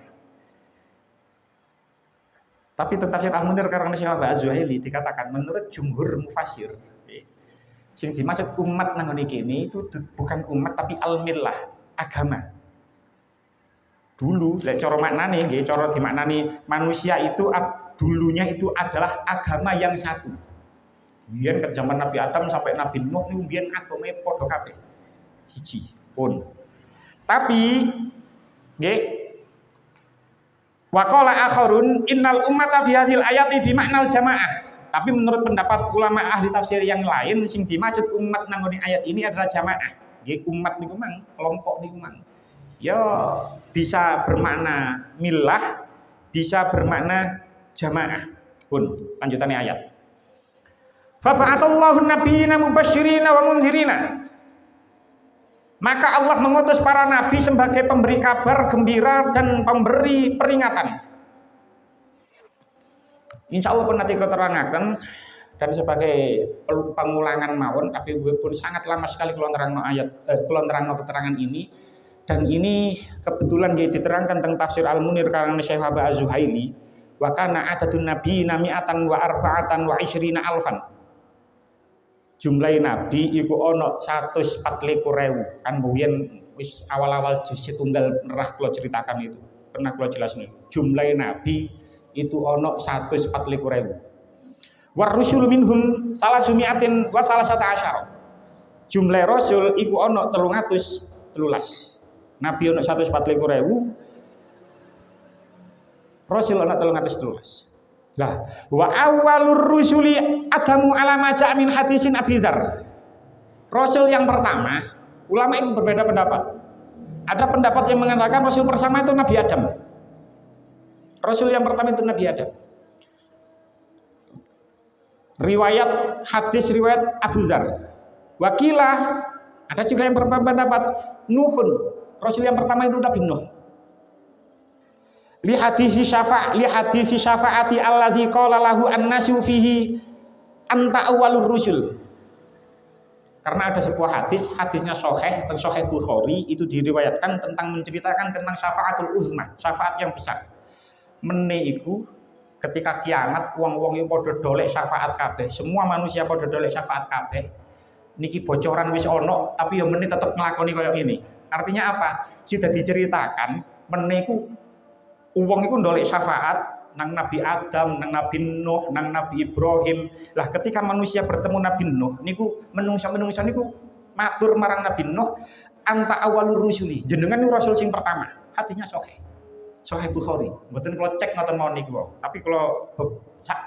Tapi tentang tafsir Al-Munir karang Syekh Az-Zuhaili dikatakan menurut jumhur mufassir sing dimaksud umat nang ngene kene itu bukan umat tapi al-millah, agama. Dulu lek cara maknane nggih, cara dimaknani manusia itu dulunya itu adalah agama yang satu. Biyen ke zaman Nabi Adam sampai Nabi Nuh niku biyen agame padha kabeh. Siji pun. Tapi nggih wa qala akharun innal ummata fi hadhil ayati bi maknal jamaah. Tapi menurut pendapat ulama ahli tafsir yang lain sing dimaksud umat nang ayat ini adalah jamaah. Nggih umat niku mang, kelompok niku mang. Ya bisa bermakna millah, bisa bermakna jamaah. Pun lanjutannya ayat. Fa ba'asallahu nabiyina mubasysyirina wa mundzirina. Maka Allah mengutus para nabi sebagai pemberi kabar gembira dan pemberi peringatan. Insya Allah pun nanti keterangaken dan sebagai pengulangan mawon, tapi pun sangat lama sekali kalau nerangno keterangan ini. Dan ini kebetulan diterangkan tentang tafsir Al-Munir karangan Syekh Az-Zuhaili. Wa kana adadun nabiyina mi'atan wa arba'atan wa isyrina alfan. Jumlah nabi iku ana 124.000. Kan mbiyen wis awal-awal juz setunggal pernah kula ceritakan itu. Pernah kula jelasno. Jumlah nabi itu ana 124.000. War rusul minhum salasumiatin wa salasata asyara. Jumlah rasul iku ana 313. Nabi ana 124.000, rasul ana 313. Lah, wa awwalur rusuli adamu alama ja'a min hadisin Abi Dzar. Rasul yang pertama, ulama itu berbeda pendapat. Ada pendapat yang mengatakan rasul pertama itu Nabi Adam. Rasul yang pertama itu Nabi Adam. Riwayat hadis riwayat Abu Dzar. Wakilah ada juga yang berpendapat Nuhun. Rasul yang pertama itu Nabi Nuh. Li hadisi syafaati allazi qala lahu an-nasu fihi anta awwalur rusul. Karena ada sebuah hadisnya sahih tentang Sahih Bukhari itu diriwayatkan tentang menceritakan tentang syafaatul uzma, syafaat yang besar. Mene iku ketika kiamat wong-wong iki padha dolek syafaat kabeh, semua manusia padha dolek syafaat kabeh. Niki bocoran wis ana tapi ya mene tetep nglakoni kaya ngene. Artinya apa? Sudah diceritakan meniku wong iku ndolek syafaat nang Nabi Adam, nang Nabi Nuh, nang Nabi Ibrahim. Lah ketika manusia bertemu Nabi Nuh niku menungsa niku matur marang Nabi Nuh anta awalur rusuli. Jenengan niku rasul sing pertama. Hadisnya sahih. Sahih Bukhari. Mboten kula cek ngoten mawon niku. Tapi kalau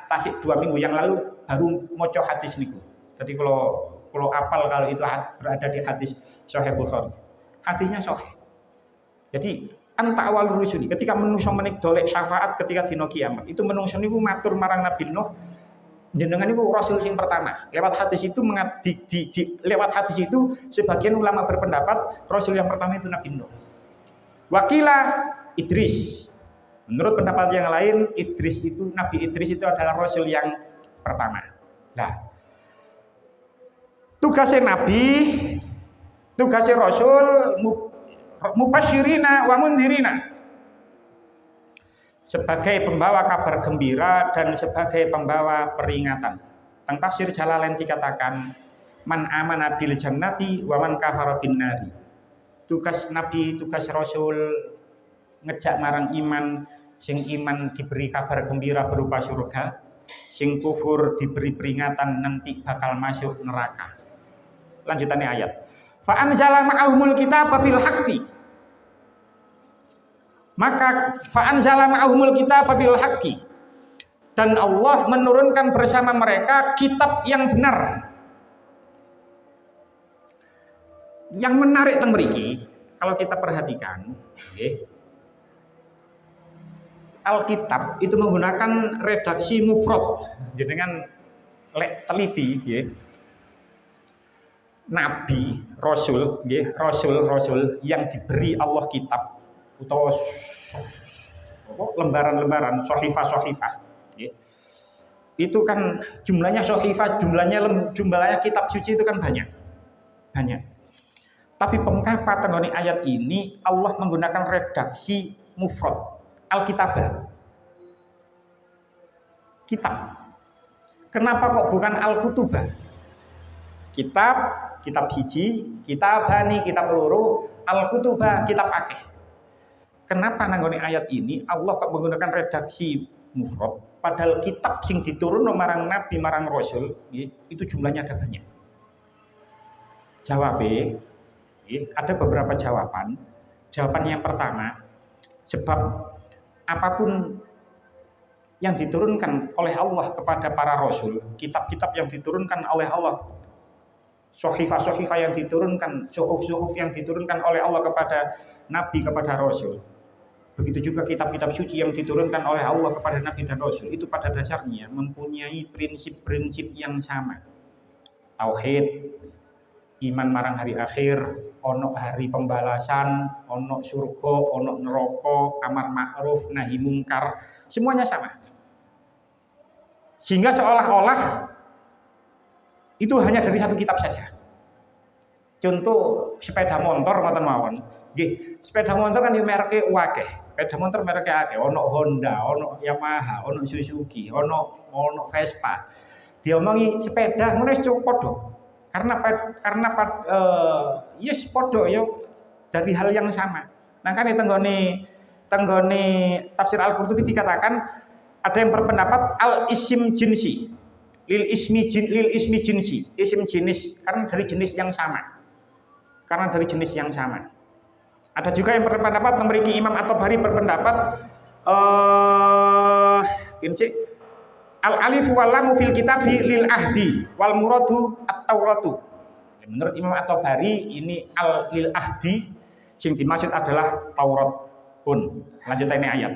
tasik 2 minggu yang lalu baru maca hadis niku. Jadi kalau apal kalau itu berada di hadis Sahih Bukhari. Hadisnya sahih. Jadi anta awal rusuli ketika menungso menik dolek syafaat ketika dina kiamat itu menungso niku matur marang Nabi Nuh jenengan niku rasul sing pertama. Lewat hadis itu lewat hadis itu sebagian ulama berpendapat rasul yang pertama itu Nabi Nuh. Wakila Idris. Menurut pendapat yang lain Nabi Idris itu adalah rasul yang pertama. Nah, tugasnya Nabi, tugasnya Rasul mubasyirina wa mundirina sebagai pembawa kabar gembira dan sebagai pembawa peringatan. Teng tafsir Jalalain dikatakan man amana bil jannati wa man kafara bin nari. Tugas Nabi, tugas Rasul ngejak marang iman, sing iman diberi kabar gembira berupa surga, sing kufur diberi peringatan nanti bakal masuk neraka. Lanjutannya ayat. Fa anzala ma'ahumul kitaba bil haqqi. Maka fa anzala ma'ahumul kitaba bil haqqi. Dan Allah menurunkan bersama mereka kitab yang benar. Yang menarik teng mriki kalau kita perhatikan, nggih. Alkitab itu menggunakan redaksi mufrad. Jenengan teliti nggih. nabi, rasul, nggih, rasul yang diberi Allah kitab utawa lembaran-lembaran sohifah-sohifah, nggih. Itu kan jumlahnya sohifah, jumlahnya kitab suci itu kan banyak. Tapi pengapa tenggone ayat ini Allah menggunakan redaksi mufrad, al-kitabah. Kitab. Kenapa kok bukan al-kutubah? Kitab siji, kitabani, kitab loro, al-kutubah, kitab akeh. Kenapa nanggone ayat ini Allah kok menggunakan redaksi mufrad padahal kitab sing diturun marang nabi marang rasul itu jumlahnya ada banyak. Jawabnya ada beberapa jawaban. Jawaban yang pertama, sebab apapun yang diturunkan oleh Allah kepada para rasul, kitab-kitab yang diturunkan oleh Allah, sohifah-sohifah yang diturunkan, suhuf-suhuf yang diturunkan oleh Allah kepada nabi, kepada rasul, begitu juga kitab-kitab suci yang diturunkan oleh Allah kepada nabi dan rasul, itu pada dasarnya mempunyai prinsip-prinsip yang sama. Tauhid, iman marang hari akhir, ono hari pembalasan, ono surga, ono neraka, amar ma'ruf, nahi mungkar, semuanya sama. Sehingga seolah-olah itu hanya dari satu kitab saja. Contoh sepeda motor ngoten mawon. Nggih, sepeda motor kan yo mereke akeh. Sepeda motor mereke akeh, ono Honda, ono Yamaha, ono Suzuki, ono Vespa. Diomongi sepeda ngono wis cukup padha. Karena yes podo yo dari hal yang sama. Nah kan tenggone tafsir Al-Qurtubi dikatakan ada yang berpendapat al-isim jinsi lil ismi jinsi, isim jenis karena dari jenis yang sama. Ada juga yang berpendapat memiliki Imam At-Tabari berpendapat al-alif wal lam fil kitabi lil ahdi wal muradu at-tauratu. Menurut Imam At-Tabari ini al lil ahdi yang dimaksud adalah Taurat pun. Lanjut ini ayat.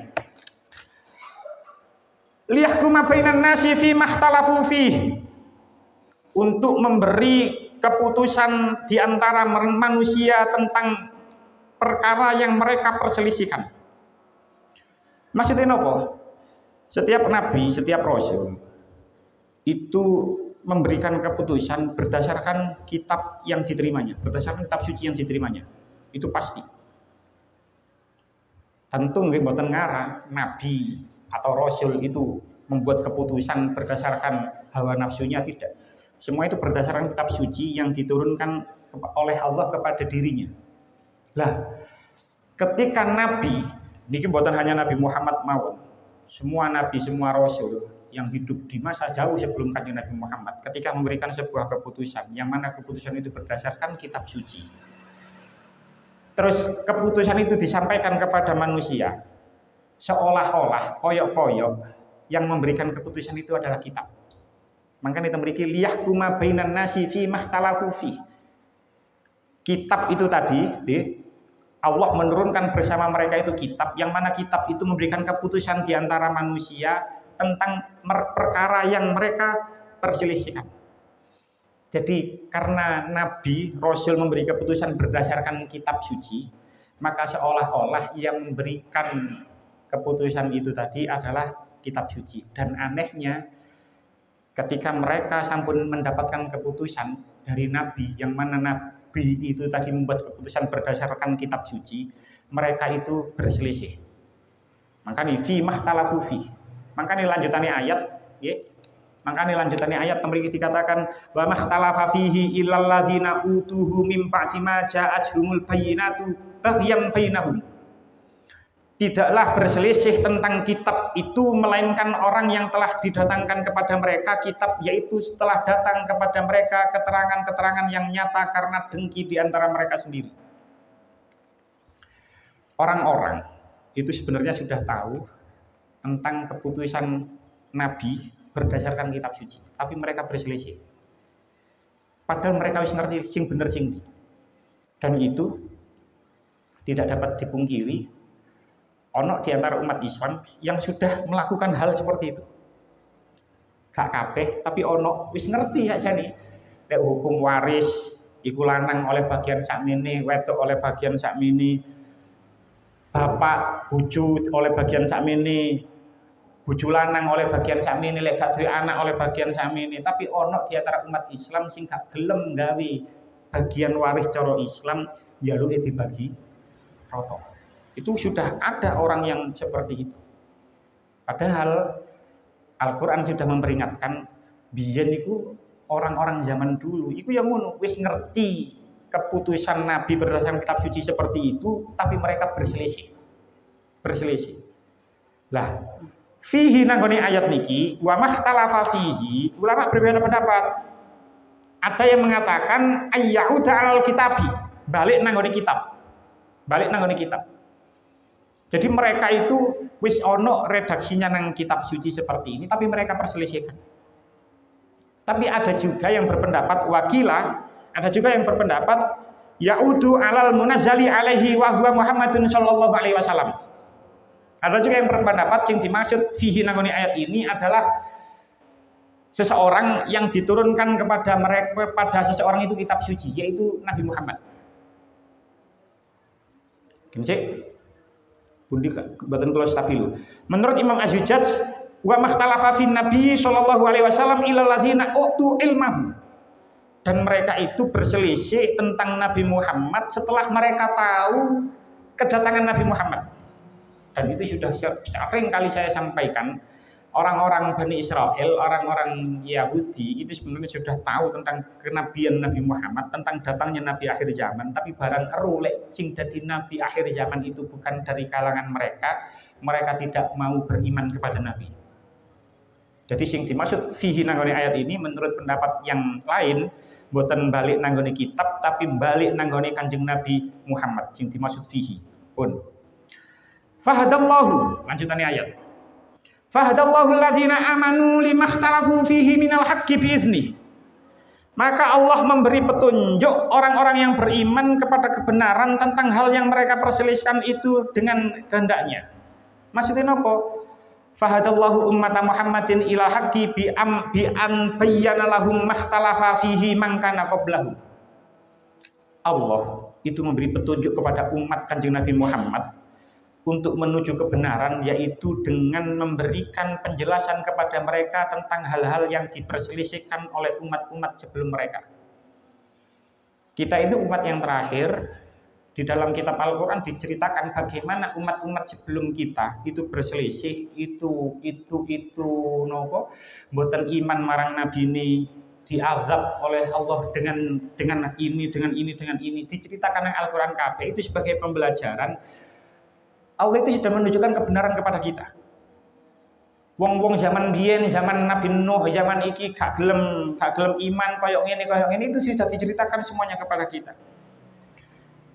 Liyahkuma bainan nasi fi mahtalafu fi. Untuk memberi keputusan di antara manusia tentang perkara yang mereka perselisihkan. Maksudnya apa? Setiap nabi, setiap rasul itu memberikan keputusan berdasarkan kitab yang diterimanya, berdasarkan kitab suci yang diterimanya. Itu pasti. Tentu nggih mboten ngarang nabi atau rasul itu membuat keputusan berdasarkan hawa nafsunya, tidak. Semua itu berdasarkan kitab suci yang diturunkan oleh Allah kepada dirinya. Lah, ketika nabi, niki mboten hanya Nabi Muhammad mawon, semua nabi, semua rasul yang hidup di masa jauh sebelum kanjeng Nabi Muhammad, ketika memberikan sebuah keputusan, yang mana keputusan itu berdasarkan kitab suci, terus keputusan itu disampaikan kepada manusia, seolah-olah koyok-koyok yang memberikan keputusan itu adalah kitab. Makanya kita memiliki liyahkuma bainan nasi fi mahtalafu fi. Kitab itu tadi, Allah menurunkan bersama mereka itu kitab, yang mana kitab itu memberikan keputusan di antara manusia tentang perkara yang mereka perselisihkan. Jadi karena Nabi, Rasul memberi keputusan berdasarkan kitab suci, maka seolah-olah yang memberikan keputusan itu tadi adalah kitab suci. Dan anehnya ketika mereka sampun mendapatkan keputusan dari Nabi, yang mana Nabi itu tadi membuat keputusan berdasarkan kitab suci, mereka itu berselisih. Makanya fi mahtalafu fi. Makanya lanjutannya ayat, ya. Makanya lanjutannya ayat memiliki dikatakan wa mahtalafa fihi illal ladzina utuhu mim ba'di ma ja'atuhumul bayyinatu baghyan bainahum. Tidaklah berselisih tentang kitab itu melainkan orang yang telah didatangkan kepada mereka kitab, yaitu setelah datang kepada mereka keterangan-keterangan yang nyata karena dengki di antara mereka sendiri. Orang-orang itu sebenarnya sudah tahu tentang keputusan Nabi berdasarkan kitab suci, tapi mereka berselisih. Padahal mereka wis ngerti sing bener sing ndi. Dan itu tidak dapat dipungkiri, ono di antara umat Islam yang sudah melakukan hal seperti itu. Gak kabeh, tapi ono wis ngerti saja nih. Nek hukum waris, iku lanang oleh bagian sakmene, wedok oleh bagian sakmene, bapak bojo oleh bagian sakmene, bojo lanang oleh bagian sakmene, lek gak duwe anak oleh bagian sakmene. Tapi ono di antara umat Islam sing gak gelem gawe bagian waris cara Islam, njaluke dibagi rata. Itu sudah ada orang yang seperti itu. Padahal Al-Qur'an sudah memperingatkan biyen iku orang-orang zaman dulu iku yang ngono, wis ngerti keputusan Nabi berdasarkan kitab suci seperti itu, tapi mereka berselisih. Lah, fihi nanggone ayat niki, wa mahtalafa fihi, ulama berbeda pendapat. Ada yang mengatakan ayyauda alal kitabi, balik nanggone kitab. Jadi mereka itu wis ono redaksinya nang kitab suci seperti ini, tapi mereka perselisihkan. Tapi ada juga yang berpendapat wakilah, ada juga yang berpendapat yaudu alal munazzali alaihi wa huwa Muhammadun sallallahu alaihi wasallam. Ada juga yang berpendapat yang dimaksud fihi nangoni ayat ini adalah seseorang yang diturunkan kepada mereka, pada seseorang itu kitab suci, yaitu Nabi Muhammad. Gimana? Bundi badan kula stabil. Menurut Imam Az-Zujjaj, wa makhtalafa fin Nabi sallallahu alaihi wasallam ilal ladzina utu ilmahu. Dan mereka itu berselisih tentang Nabi Muhammad setelah mereka tahu kedatangan Nabi Muhammad. Dan itu sudah sering kali saya sampaikan, orang-orang Bani Israel, orang-orang Yahudi itu sebenarnya sudah tahu tentang kenabian Nabi Muhammad, tentang datangnya Nabi akhir zaman, tapi barang eru lek sing dadi Nabi akhir zaman itu bukan dari kalangan mereka, mereka tidak mau beriman kepada Nabi. Jadi sing dimaksud fihi nanggone ayat ini menurut pendapat yang lain boten balik nanggone kitab tapi balik nanggone Kanjeng Nabi Muhammad sing dimaksud fihi pun. Fahadallahu, lanjutannya ayat. Fahadallahu alladzina amanu limakhtalafu fihi minal haqqi biizni. Maka Allah memberi petunjuk orang-orang yang beriman kepada kebenaran tentang hal yang mereka perselisihkan itu dengan kehendaknya. Maksudnya apa? Fahadallahu ummata Muhammadin ila haqqi bi an bayyana lahum mahtalafa fihi man kana qablahum. Allah itu memberi petunjuk kepada umat Kanjeng Nabi Muhammad untuk menuju kebenaran, yaitu dengan memberikan penjelasan kepada mereka tentang hal-hal yang diperselisihkan oleh umat-umat sebelum mereka. Kita itu umat yang terakhir. Di dalam kitab Al-Qur'an diceritakan bagaimana umat-umat sebelum kita itu berselisih, itu nopo mboten iman marang nabi ini, diazab oleh Allah dengan ini. Diceritakan yang Al-Qur'an kabeh itu sebagai pembelajaran. Allah itu sudah menunjukkan kebenaran kepada kita. Wong-wong zaman biyen, zaman Nabi Nuh, zaman iki gak gelem iman koyok ngene itu sudah diceritakan semuanya kepada kita.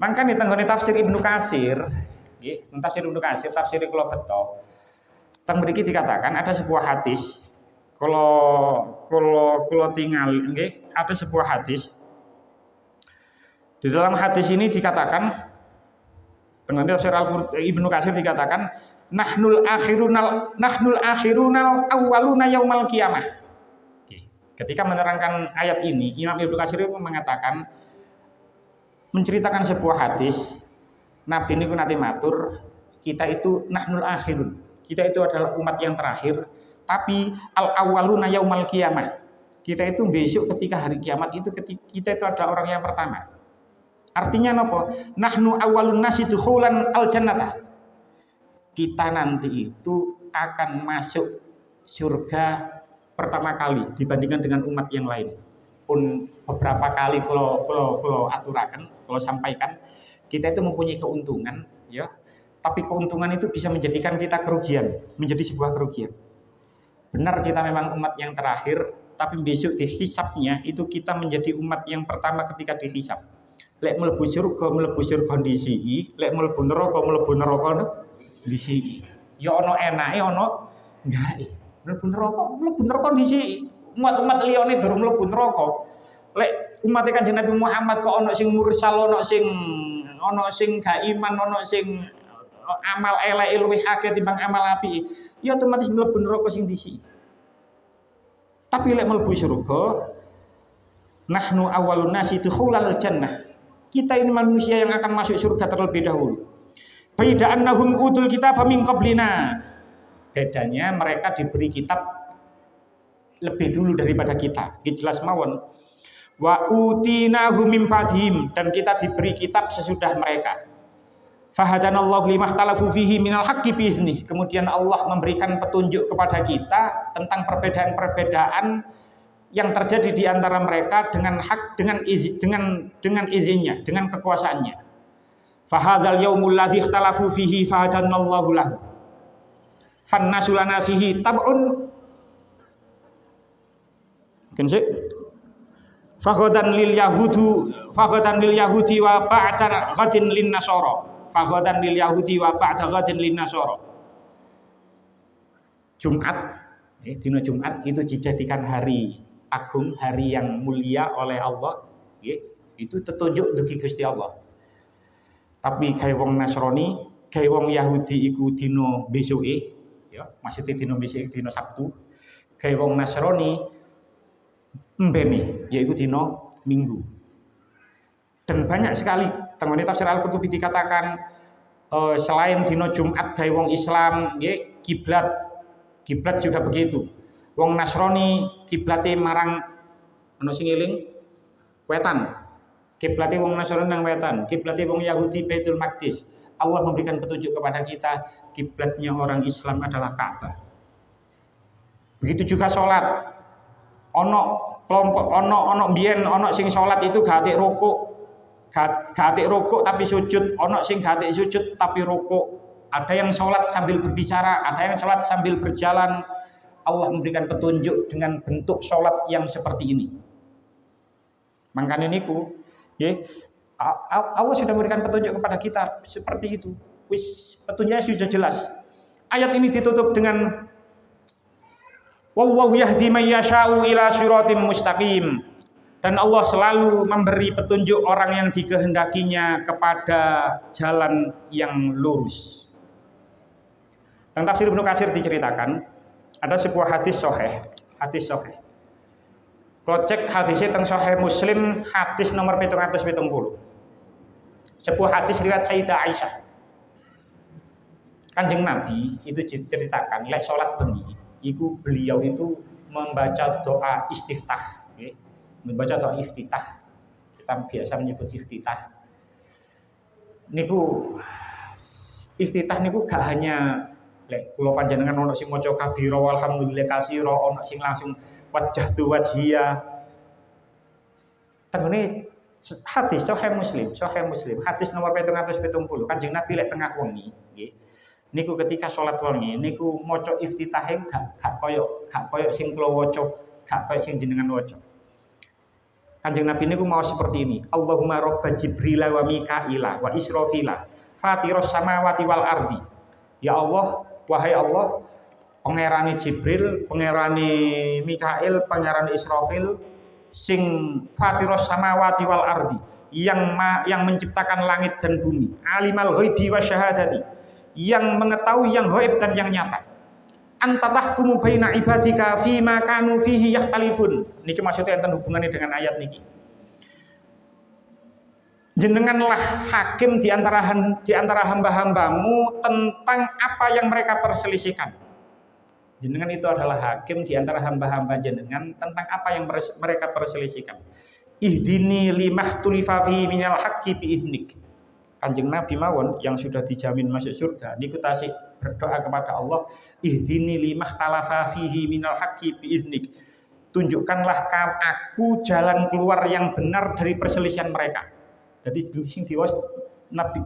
Maka di tenggone tafsir Ibnu Katsir, nggih, tafsir Ibnu Katsir, tafsir kula beto. Teng mriki dikatakan ada sebuah hadis. Kula tinggal nggih, ada sebuah hadis. Di dalam hadis ini dikatakan tenggone tafsir Ibnu Katsir dikatakan nahnul akhirunal awwaluna yaumal qiyamah. Ketika menerangkan ayat ini, Imam Ibnu Katsir mengatakan menceritakan sebuah hadis, Nabi ini nanti matur, kita itu nahnul akhirun, kita itu adalah umat yang terakhir, tapi al-awwaluna yaumal qiyamah, kita itu besok ketika hari kiamat itu kita itu ada orang yang pertama. Artinya apa? Nahnu awwalun nasi dukhulan al-jannata, kita nanti itu akan masuk surga pertama kali dibandingkan dengan umat yang lain. Pun beberapa kali kalau aturakan, kalau sampaikan, kita itu mempunyai keuntungan, ya. Tapi keuntungan itu bisa menjadikan kita kerugian, menjadi sebuah kerugian. Benar kita memang umat yang terakhir, tapi besok dihisapnya itu kita menjadi umat yang pertama ketika dihisap. Lek mlebu surga disi, lek mlebu neraka disi. Ya ono enake, ono enggak. Mlebu neraka disi. Umat-umat liyane durung mlebu neraka. Lek umat Kanjeng Nabi Muhammad kok ono sing mursal, ono sing gak iman, ono sing amal eleke luwih akeh timbang amal apik, ya otomatis mlebu neraka sing dhisik. Tapi lek mlebu surga Nahnu awwalun nasi dukhulal jannah. Kita ini manusia yang akan masuk surga terlebih dahulu. Beda annahum utul kitaba min qablina. Bedanya mereka diberi kitab lebih dulu daripada kita. Jelas mawon. Wa utinahu min ba'dihim, dan kita diberi kitab sesudah mereka. Fahadanallahu limahtalafu fihi minal haqqi biiznih. Kemudian Allah memberikan petunjuk kepada kita tentang perbedaan-perbedaan yang terjadi di antara mereka dengan hak, dengan izinnya, dengan kekuasaannya. Fahadzal yaumul ladzi ikhtalafu fihi fahadanallahu lahu. Fannasu lana fihi tab'un. Kensik. Fakhodan lil yahudi wa ba'dan ghadin lin nasara. Fakhodan lil yahudi wa ba'da ghadin lin nasara. Jumat, dina Jumat itu dijadikan hari agung, hari yang mulia oleh Allah. Itu petunjuk dugi Gusti Allah. Tapi gawe wong Nasrani, gawe wong Yahudi iku dina besuke, ya, maksudnya dina besuk dina Sabtu. Gawe wong Nasrani mbene yaiku dina Minggu. Dan banyak sekali tengene tafsir Al-Qurtubi dikatakan selain dina Jumat gawe wong Islam nggih kiblat juga begitu. Wong Nasrani kiblate marang ana sing eling wetan. Kiblate wong Nasrani nang wetan, kiblate wong Yahudi Baitul Maqdis. Allah memberikan petunjuk kepada kita, kiblatnya orang Islam adalah Ka'bah. Begitu juga salat. Ono kelompok ono biyen ono sing salat itu gak atik rukuk. Gak atik rukuk tapi sujud, ono sing gak atik sujud tapi rukuk. Ada yang salat sambil berbicara, ada yang salat sambil berjalan. Allah memberikan petunjuk dengan bentuk salat yang seperti ini. Makanya niku, Allah sudah memberikan petunjuk kepada kita seperti itu. Wis petunjuknya sudah jelas. Ayat ini ditutup dengan wallahu yahdi may yasha'u ila siratim mustaqim. Dan Allah selalu memberi petunjuk orang yang dikehendakinya kepada jalan yang lurus. Dan tafsir Ibnu Katsir diceritakan ada sebuah hadis sahih. Kalau cek hadisnya tentang Sahih Muslim, hadis nomor 770. Sebuah hadis riwayat Sayyidah Aisyah. Kanjeng Nabi itu diceritakan, lek sholat bengi, itu beliau itu membaca doa istiftah, okay? Membaca doa iftitah. Kita biasa menyebut iftitah. Niku iftitah niku gak hanya lek kula panjenengan ono sing maca kabira walhamdulillah katsira, ono sing langsung wajjahtu wajhiya. Tengene hadis Sahih Muslim, hadis nomor 770. Kanjeng Nabi lek tengah wengi, nggih. Niku ketika salat wengi niku maca iftitahe gak koyo sing kula waca, gak koyo sing jenengan waca. Kanjeng Nabi niku mau seperti ini. Allahumma robba Jibril wa Mikaila wa Israfila fatiros samawati wal ardi. Ya Allah, wahai Allah, pangerane Jibril, pangerane Mikail, pangerane Israfil, sing fatiros samawati wal ardi, yang menciptakan langit dan bumi, alimal ghaibi wa syahadati, yang mengetahui yang ghaib dan yang nyata. Anta tahkumu baina ibadika fima kanu fihi yakhtalifun. Niki maksudnya enten hubungannya dengan ayat niki. Jenenganlah hakim di antara hamba-hambamu tentang apa yang mereka perselisihkan. Jenengan itu adalah hakim di antara hamba-hamba jenengan tentang apa yang mereka perselisihkan. Ihdini limahtulifa fi minal haqqi biiznik. Kanjeng Nabi mawon yang sudah dijamin masuk surga niku tasik berdoa kepada Allah, ihdini limahtalafa fihi minal haqqi biiznik. Tunjukkanlah aku jalan keluar yang benar dari perselisihan mereka. Jadi sing diwaos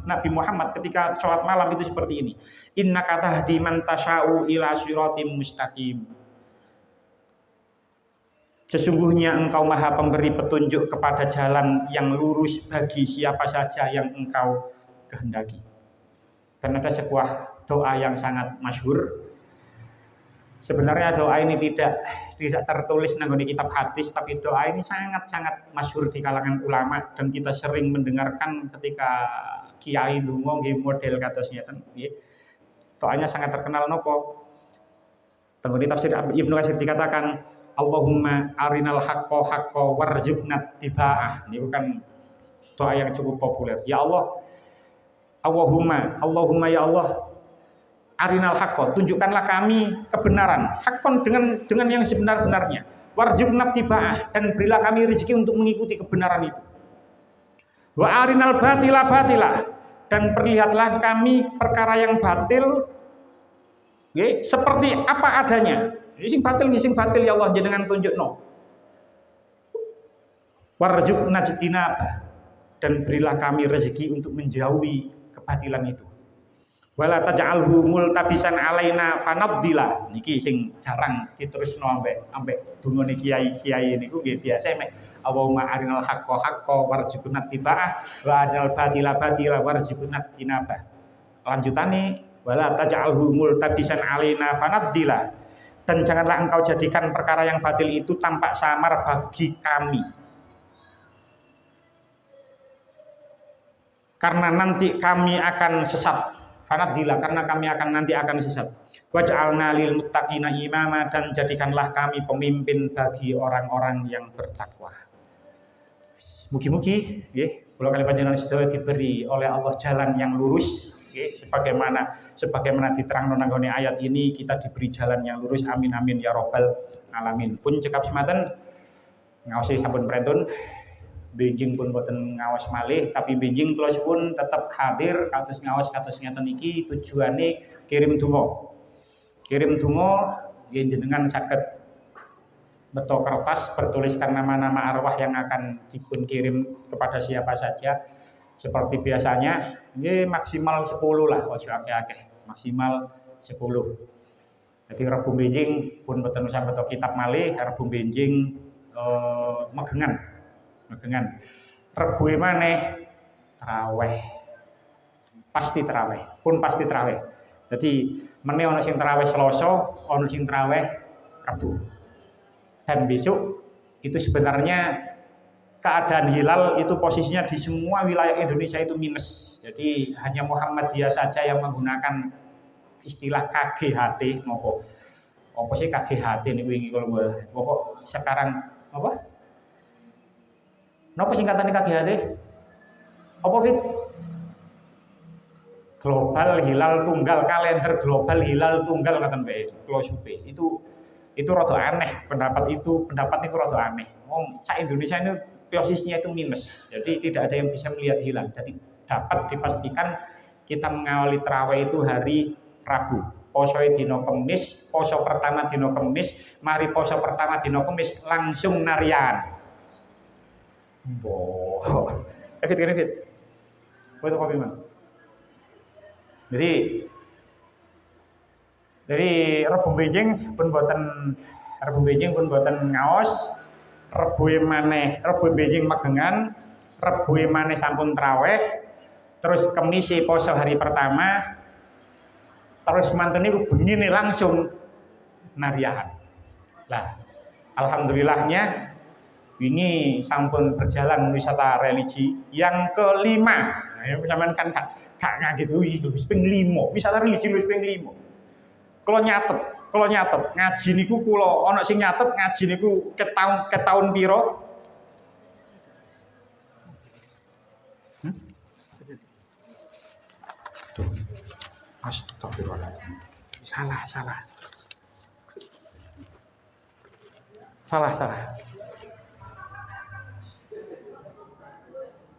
Nabi Muhammad ketika sholat malam itu seperti ini. Innaka tahdi man tasya'u ila siratim mustaqim. Sesungguhnya engkau maha pemberi petunjuk kepada jalan yang lurus bagi siapa saja yang engkau kehendaki. Dan ada sebuah doa yang sangat masyhur. Sebenarnya doa ini tidak tertulis nang kitab hadis, tapi doa ini sangat-sangat masyhur di kalangan ulama dan kita sering mendengarkan ketika kiai ndonga nggih model kados ngeten nggih. Doanya sangat terkenal nopo? Tengene tafsir Ibnu Katsir dikatakan Allahumma arinal haqqo haqqo warzuqna tiba'ah. Ini kan doa yang cukup populer. Ya Allah, Allahumma ya Allah, arinal haqqo, tunjukkanlah kami kebenaran, haqqon dengan yang sebenar-benarnya. Warzuqna tiba'ah, dan berilah kami rezeki untuk mengikuti kebenaran itu. Wa arinal batila batila, dan perlihatlah kami perkara yang batil seperti apa adanya. Sing batil ya Allah jenengan tunjukno. Warzuqna jitinabah, dan berilah kami rezeki untuk menjauhi kebatilan itu. Wala taj'alhu multabisan alaina fanabdila. Niki sing jarang diterusno ambek dungane kiai-kiai niku nggih biasa mek Allahumma arinal haqqo haqqo warzuqna tiba'ah wa arinal batila batila warzuqna tinabah. Lanjutane wala taj'alhu multabisan alaina fanabdila. Dan janganlah engkau jadikan perkara yang batil itu tampak samar bagi kami. Karena nanti kami akan sesat. Fanadila, karena kami nanti akan sesat. Waj'alna lil muttaqina imama, dan jadikanlah kami pemimpin bagi orang-orang yang bertakwa. Mugi-mugi kula kali panjenengan sedaya diberi oleh Allah jalan yang lurus, sebagaimana diterangno nang nggone ayat ini, kita diberi jalan yang lurus. Amin amin ya rabbal alamin. Pun cekap semanten ngaosi sampun prentun. Benjing pun boten ngawas malih, tapi benjing kula pun tetap hadir kados ngawas kados ngeten iki. Tujuane kirim donga. Kirim donga nggih jenengan saged beto kertas bertuliskan nama-nama arwah yang akan dipun kirim kepada siapa saja. Seperti biasanya nggih maksimal 10 lah, ojo akeh-akeh. Maksimal 10. Jadi Rebu benjing pun boten usah beto kitab malih, Rebu benjing megengan. Rebu maneh traweh. Pasti traweh. Jadi meneh ana sing traweh Selasa, ana sing traweh Rebu. Dan besok itu sebenarnya keadaan hilal itu posisinya di semua wilayah Indonesia itu minus. Jadi hanya Muhammadiyah saja yang menggunakan istilah KGHT. Apa sih KGHT niku wingi kalau pokok sekarang apa? Napa singkatannya KGHT? Apa Fit? Global Hilal Tunggal, kalender global hilal tunggal ngaten bae. Kula supe. Itu rada aneh pendapat itu rada aneh. Wong sak Indonesia ini posisinya itu minus. Jadi tidak ada yang bisa melihat hilal. Jadi dapat dipastikan kita mengawali tarawih itu hari Rabu. Poso dina Kamis, poso pertama dina Kamis, mari poso pertama dina Kamis langsung narian. Fit. Foto kopi man. Jadi Rebu benjing pun boten ngaos, Rebu benjing magengan, Rebu maneh sampun traweh, terus Kamis poso hari pertama, terus mantene niku bengi langsung nariahan. Lah, alhamdulillahnya wingi sampun berjalan wisata religi yang kelima. Nah, sampean kan gak ngaget wis ping 5. Wisata religi wis ping 5. Kula nyatet ngaji niku kula ana sing nyatet ngaji niku ke tahun pira? Astagfirullahaladzim. Salah.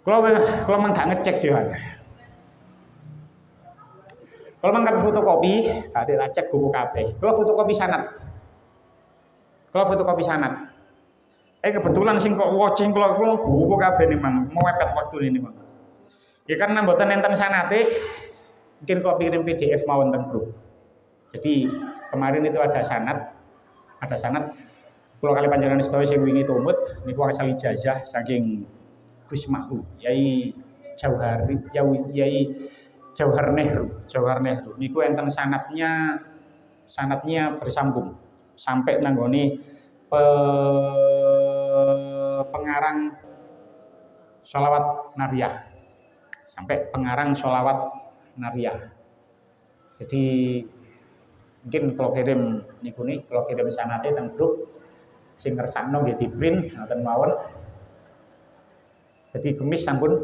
Kalau mang gak ngecek dewan. Kalau mang kan fotokopi, gak ada cek buku kabeh. Kalau fotokopi sanad. Kebetulan sing kok watching kula buku kabeh nih mang, mau mepet waktu ini mang. Ya karena mboten enten sanate, mungkin kok kirim PDF mawon teng grup. Jadi kemarin itu ada sanad. Kula kali panjenengan sedaya sing wingi tumut niku asal ijazah saking Gus Mahu, Yai Jauhar Nehru. Niku enten sanatnya bersambung sampai nanggone pengarang sholawat nariyah. Jadi mungkin kalau kirim sanate teng grup sing ngersakno nggih diprint ngoten mawon. Jadi kemis sampun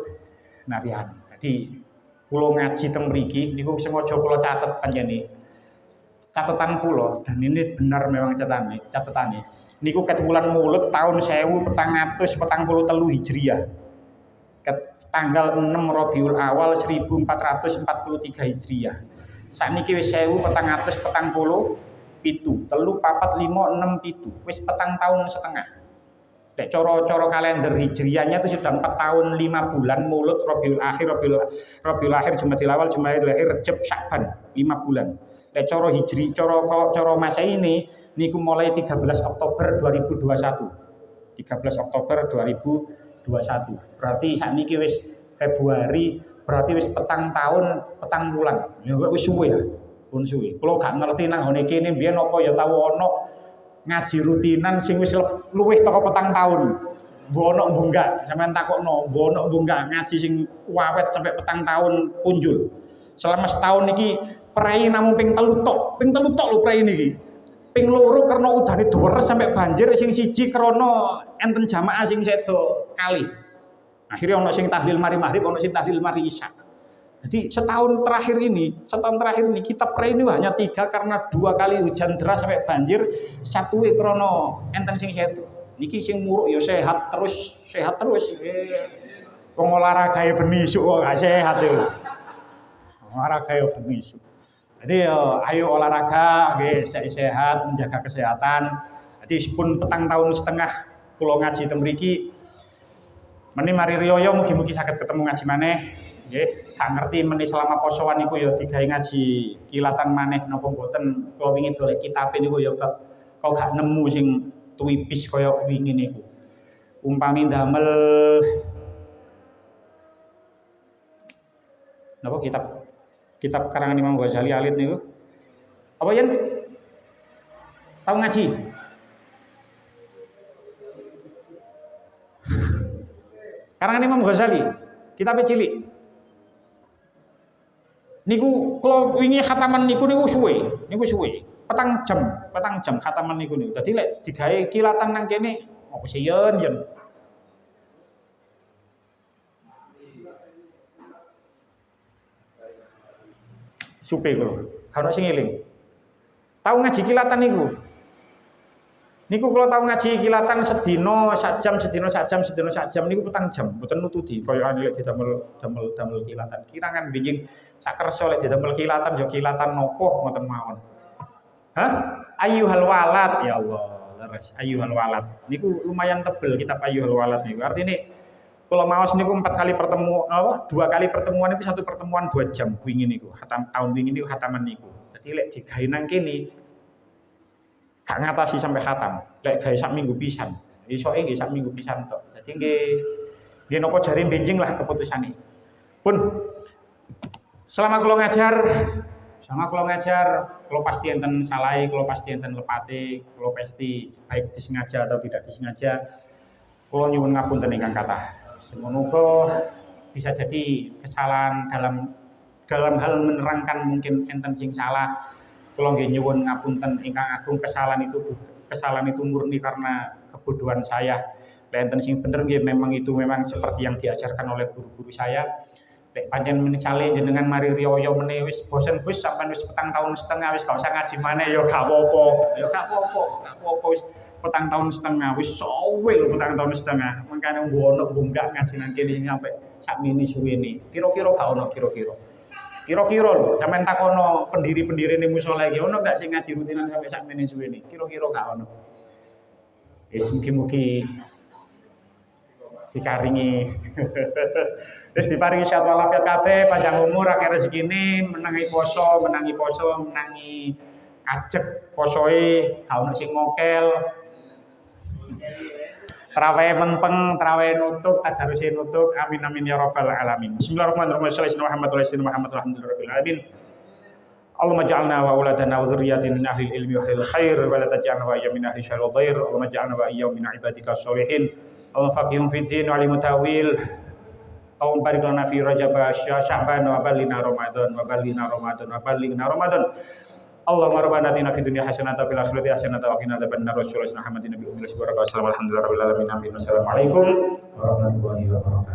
narian. Jadi kula ngaji teng mriki niku sengaja kula catet panjenengan. Catatan kula dan ini benar memang catetane. Niku ket wulan Maulud tahun 1443 Hijriah. Ket tanggal 6 Rabiul Awal 1443 Hijriah. Sakniki wis 1447, 3, 4, 5, 6, 7. Wis petang tahun setengah. Nek cara kalender Hijriahnya itu sudah 4 tahun 5 bulan Maulud, Rabiul Akhir, Jumadil Awal, Jumadil Akhir, Rejab, Sya'ban, 5 bulan. Nek cara Hijri, cara Masehi ini niku mulai 13 Oktober 2021. 13 Oktober 2021. Berarti sakniki wis Februari, berarti wis petang tahun, petang bulan. Ya wis suwe ya. Pun suwe. Kula gak ngerti nang ngene kene mbiyen apa ya tau ana ngaji rutinan sing wis luwih teko petang tahun. Mbok ono mbunggak, sampean takokno, mbok ono mbunggak ngaji sing awet sampai petang tahun punjul. Selama setahun niki prei namung ping 3 tok. Ping 3 tok lho prei niki. Ping 2 karena udane deres sampai banjir, sing 1 karena enten jamaah sing sedo kali. Akhirnya ono sing tahlil mari maghrib, ono sing tahlil mari isya. Jadi setahun terakhir ini kita prei ini hanya 3 karena 2 kali hujan deras sampai banjir, 1 karena enten sing sedo. Niki sing muruk ya sehat terus. Wong olahraga ben isuk kok gak sehat lho. Olahraga ya ben isuk. Jadi ayo olahraga, sehat, menjaga kesehatan. Jadi pun petang tahun setengah kula ngaji teng mriki. Meni mari riyo mugi-mugi saged ketemu ngaji maneh. Nggih, gak ngerti meni selama posoan niku ya digawe ngaji kilatan maneh napa mboten. Kula wingi dolek kitabe niku ya kok gak nemu sing tuwipis kaya wingi niku. Umpami damel napa kitab karangan Imam Ghazali alit niku. Apa yen? Tahu ngaji? Karangan Imam Ghazali, kitab cilik. Niku kula wingi khataman niku suwe. Petang jam khataman niku. Dadi lek digawe kilatan nang kene apa sih yen. Supe kula. Kan sing eling. Tahu ngaji kilatan niku. Niku kula tahu ngaji kilatan sedina sak jam niku petang jam. Mboten nututi kaya lek didamel kilatan. Kirangan binjing sak kersa lek didamel kilatan ya kilatan nopo ngoten mawon. Hah? Ayyuhal walad ya Allah. Leres Ayyuhal walad. Niku lumayan tebel kitab Ayyuhal walad niku. Artine kalau maos niku 2 kali pertemuan itu 1 pertemuan 2 jam wingi niku. Tahun wingi niku khataman niku. Dadi lek digawe nang kene gak ngatasi sampai khatam. Lek gawe sak minggu pisan. Isoke nggih sak minggu pisan tok. Dadi nggih napa jare benjing lah keputusane. Pun selama kula ngajar, kula pasti enten salahe, kula pasti enten lepate, kula pasti baik disengaja atau tidak disengaja. Kula nyuwun ngapunten ingkang kathah. Semoga bisa jadi kesalahan dalam hal menerangkan mungkin enten sing salah. Kula nggih nyuwun ngapunten ingkang agung, kesalahan itu murni karena kebodohan saya. Lek enten sing bener nggih memang seperti yang diajarkan oleh guru-guru saya. Lek pancen misale jenengan mari riyo meneh wis bosen Gus sampean wis petang tahun setengah wis gak usah ngaji maneh ya gak apa-apa wis petang tahun setengah wis suwe lho petang tahun setengah. Mangkane ono bunggak ngaji nang kene sampai sakmene suwene. Kira-kira gak ono kira-kira lho, sampean takono pendiri-pendiri ning musala iki ono gak sing ngaji rutinan sampai sakmene suwene? Kira-kira gak ono. Mugi-mugi dikaringi wis diparingi sehat walafiat kabeh, panjang umur, akeh rezekine, menangi poso, menangi ajeg posoe, gak ono sing mokel. Traweh menteng, traweh nutuk, tadaruse nutuk. Amin amin ya rabbal alamin. Bismillahirrahmanirrahim. Muhammad alhamdulillahirabbil alamin. Allahumma ja'alna wa auladana wa dzurriyyatina min ahli ilmi wa ahlil khair wa la taj'alna wa iyyakum min ahli syarril dhair. Allahumma ja'alna wa iyyakum min ibadika sholihin. Allahumma faqihum fid din wa alimu tawil. Allahumma barik lana fi Rajab Sya'ban wa ballina Ramadan. Allahumma rabbana atina fid dunya hasanatan wa fil akhirati hasanatan wa qina adzabannar. Wassalamu ala Muhammadin nabiyil ummi. Alhamdulillahirabbil alamin. Amin. Wassalamualaikum warahmatullahi wabarakatuh.